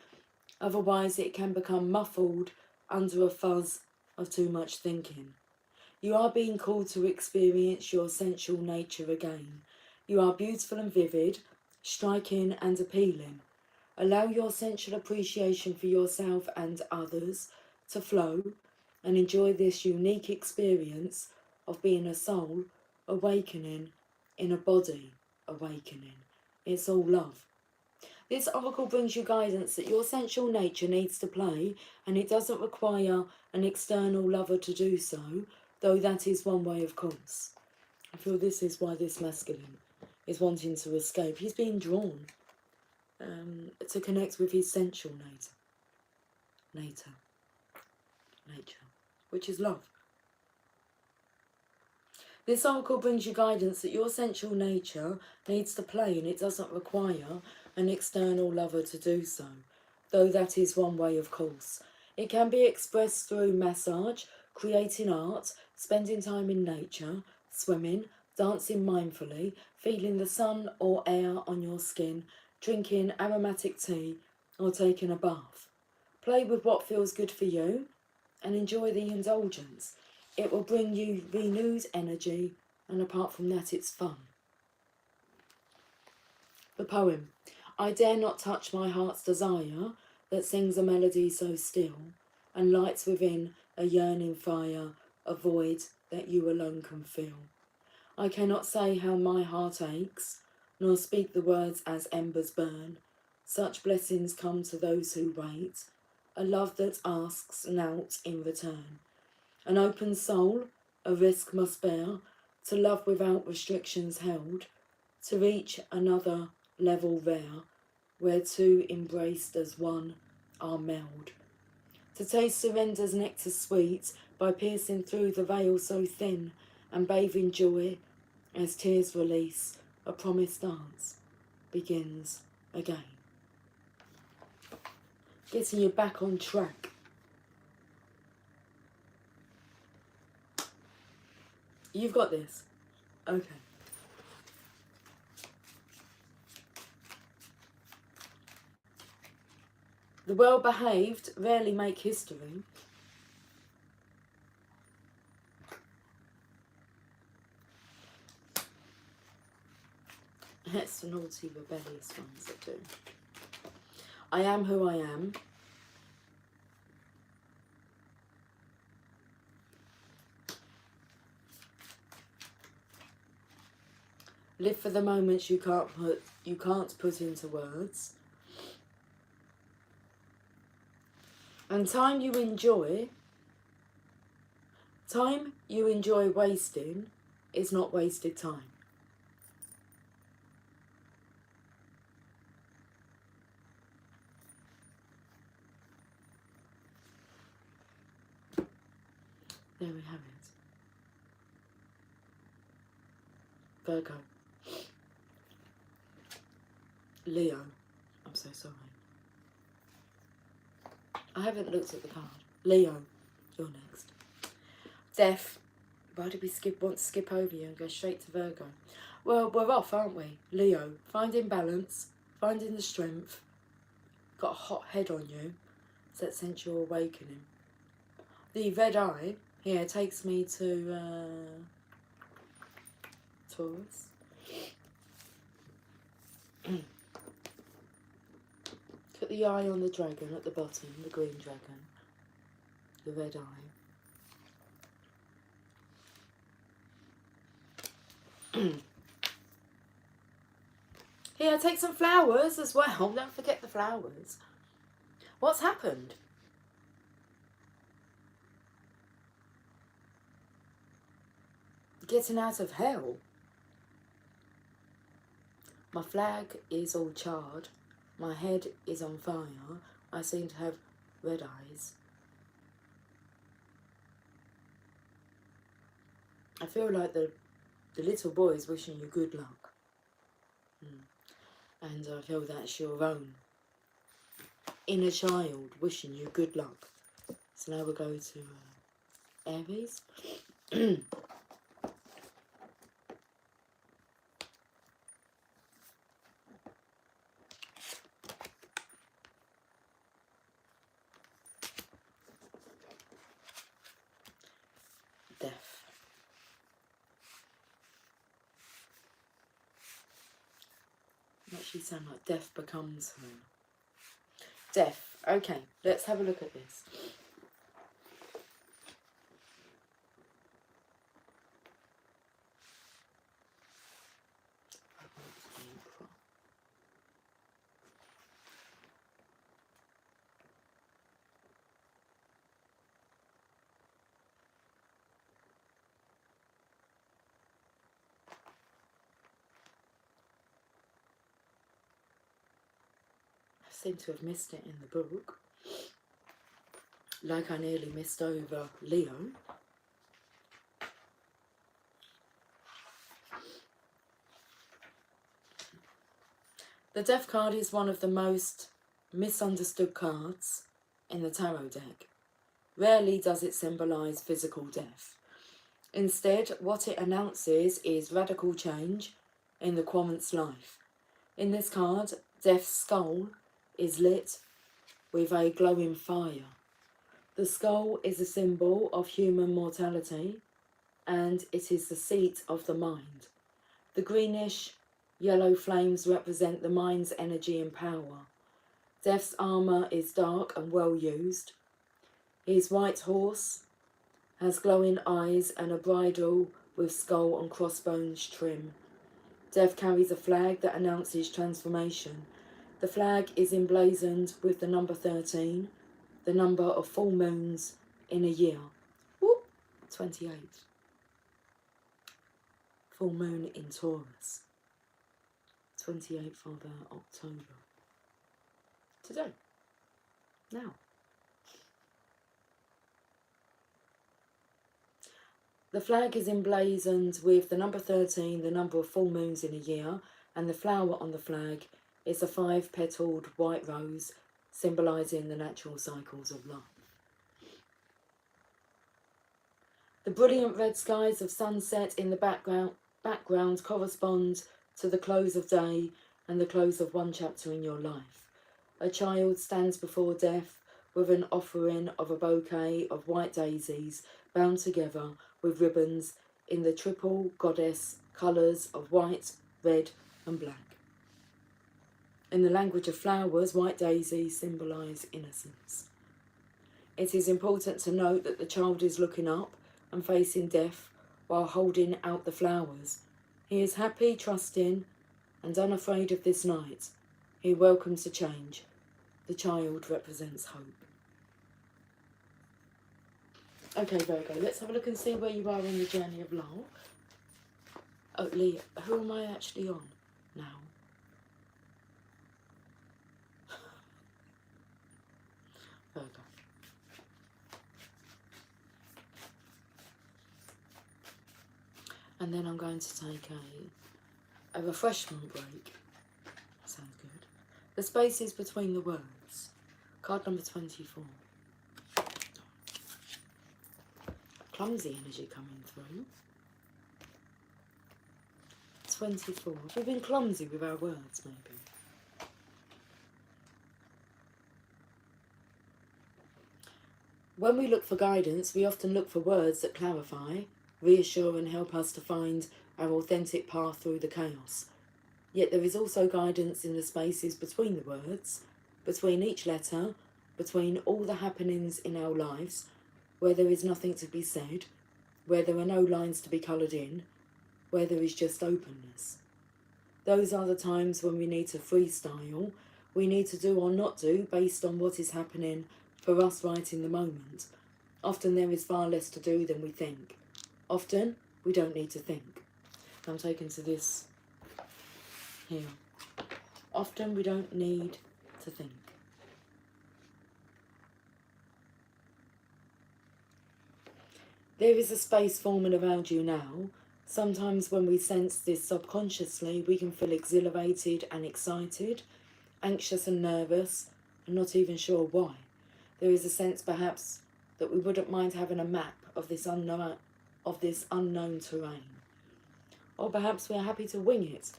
Speaker 1: otherwise it can become muffled under a fuzz of too much thinking. You are being called to experience your sensual nature again. You are beautiful and vivid, striking and appealing. Allow your sensual appreciation for yourself and others to flow and enjoy this unique experience of being a soul awakening in a body awakening. It's all love. This oracle brings you guidance that your sensual nature needs to play, and it doesn't require an external lover to do so, though that is one way, of course. I feel this is why this masculine is wanting to escape. He's being drawn to connect with his sensual nature, which is love. This oracle brings you guidance that your sensual nature needs to play, and it doesn't require an external lover to do so, though that is one way, of course. It can be expressed through massage, creating art, spending time in nature, swimming, dancing mindfully, feeling the sun or air on your skin, drinking aromatic tea, or taking a bath. Play with what feels good for you and enjoy the indulgence. It will bring you renewed energy, and apart from that, it's fun. The poem. I dare not touch my heart's desire that sings a melody so still and lights within a yearning fire, a void that you alone can feel. I cannot say how my heart aches, nor speak the words as embers burn. Such blessings come to those who wait, a love that asks naught in return. An open soul, a risk must bear, to love without restrictions held, to reach another level rare, where two embraced as one are meld. To taste surrender's nectar sweet, by piercing through the veil so thin, and bathe in joy as tears release, a promised dance begins again. Getting you back on track. You've got this. Okay. The well-behaved rarely make history. It's the naughty, rebellious ones that do. I am who I am. Live for the moments you can't put into words. And time you enjoy wasting is not wasted time. There we have it. Virgo. Leo. I'm so sorry. I haven't looked at the card. Leo, you're next. Death. Why did we want to skip over you and go straight to Virgo? Well, we're off, aren't we? Leo, finding balance, finding the strength. Got a hot head on you. It's that sensual awakening. The red eye here takes me to Taurus. Put the eye on the dragon at the bottom, the green dragon. The red eye. Here, take some flowers as well. Don't forget the flowers. What's happened? Getting out of hell. My flag is all charred. My head is on fire. I seem to have red eyes. I feel like the little boy is wishing you good luck. And I feel that's your own inner child wishing you good luck. So now we'll go to Aries. Death. Actually sound like death becomes her. Death. Okay, let's have a look at this. Seem to have missed it in the book, like I nearly missed over Leo. The Death card is one of the most misunderstood cards in the tarot deck. Rarely does it symbolise physical death. Instead, what it announces is radical change in the querent's life. In this card, Death's skull is lit with a glowing fire. The skull is a symbol of human mortality, and it is the seat of the mind. The greenish yellow flames represent the mind's energy and power. Death's armour is dark and well used. His white horse has glowing eyes and a bridle with skull and crossbones trim. Death carries a flag that announces transformation. The flag is emblazoned with the number 13, the number of full moons in a year. Whoop, 28. Full moon in Taurus. 28th of October. Today. Now. The flag is emblazoned with the number 13, the number of full moons in a year, and the flower on the flag is a 5-petalled white rose, symbolising the natural cycles of life. The brilliant red skies of sunset in the background correspond to the close of day and the close of one chapter in your life. A child stands before death with an offering of a bouquet of white daisies bound together with ribbons in the triple goddess colours of white, red and black. In the language of flowers, white daisies symbolise innocence. It is important to note that the child is looking up and facing death while holding out the flowers. He is happy, trusting and unafraid of this night. He welcomes the change. The child represents hope. Okay, Virgo, let's have a look and see where you are on the journey of love. Oh, Leah, who am I actually on now? Virgo. And then I'm going to take a refreshment break. Sounds good. The spaces between the words. Card number 24. Clumsy energy coming through. 24. We've been clumsy with our words, maybe. When we look for guidance, we often look for words that clarify, reassure and help us to find our authentic path through the chaos. Yet there is also guidance in the spaces between the words, between each letter, between all the happenings in our lives, where there is nothing to be said, where there are no lines to be coloured in, where there is just openness. Those are the times when we need to freestyle, we need to do or not do based on what is happening for us right in the moment. Often there is far less to do than we think. Often we don't need to think. I'm taken to this here. Often we don't need to think. There is a space forming around you now. Sometimes when we sense this subconsciously, we can feel exhilarated and excited, anxious and nervous, and not even sure why. There is a sense perhaps that we wouldn't mind having a map of this unknown terrain. Or perhaps we're happy to wing it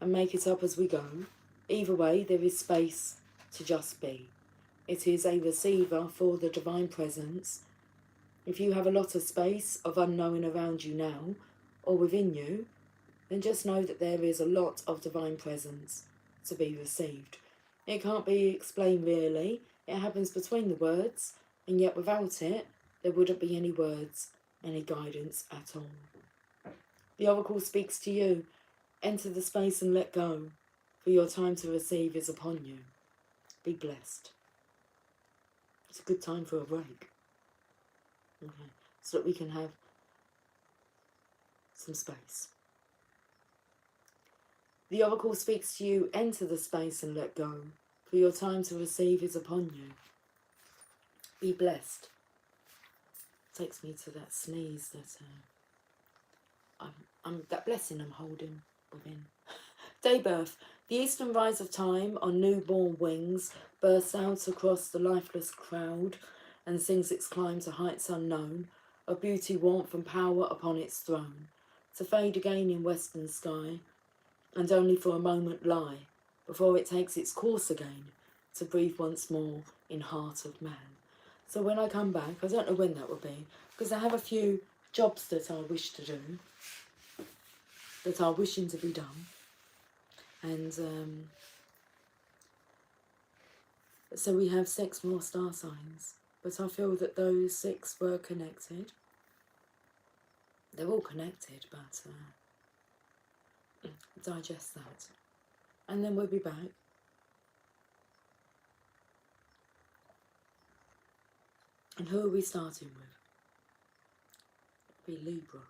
Speaker 1: and make it up as we go. Either way, there is space to just be. It is a receiver for the divine presence. If you have a lot of space of unknowing around you now, or within you, then just know that there is a lot of divine presence to be received. It can't be explained really. It happens between the words, and yet without it, there wouldn't be any words, any guidance at all. The oracle speaks to you. Enter the space and let go, for your time to receive is upon you. Be blessed. It's a good time for a break. Okay, so that we can have some space. The oracle speaks to you, enter the space and let go, for your time to receive is upon you. Be blessed. Takes me to that sneeze that that blessing I'm holding within. Day birth. The eastern rise of time on newborn wings bursts out across the lifeless crowd and sings its climb to heights unknown, of beauty, warmth and power upon its throne, to fade again in western sky, and only for a moment lie, before it takes its course again, to breathe once more in heart of man. So when I come back, I don't know when that will be, because I have a few jobs that I wish to do, that are wishing to be done, and so we have 6 more star signs. But I feel that those 6 were connected. They're all connected, but digest that. And then we'll be back. And who are we starting with? It'll be Libra.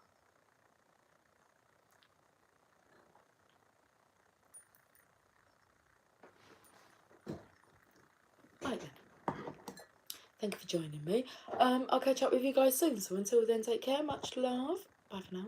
Speaker 1: Right then. Thank you for joining me. I'll catch up with you guys soon. So until then, take care. Much love. Bye for now.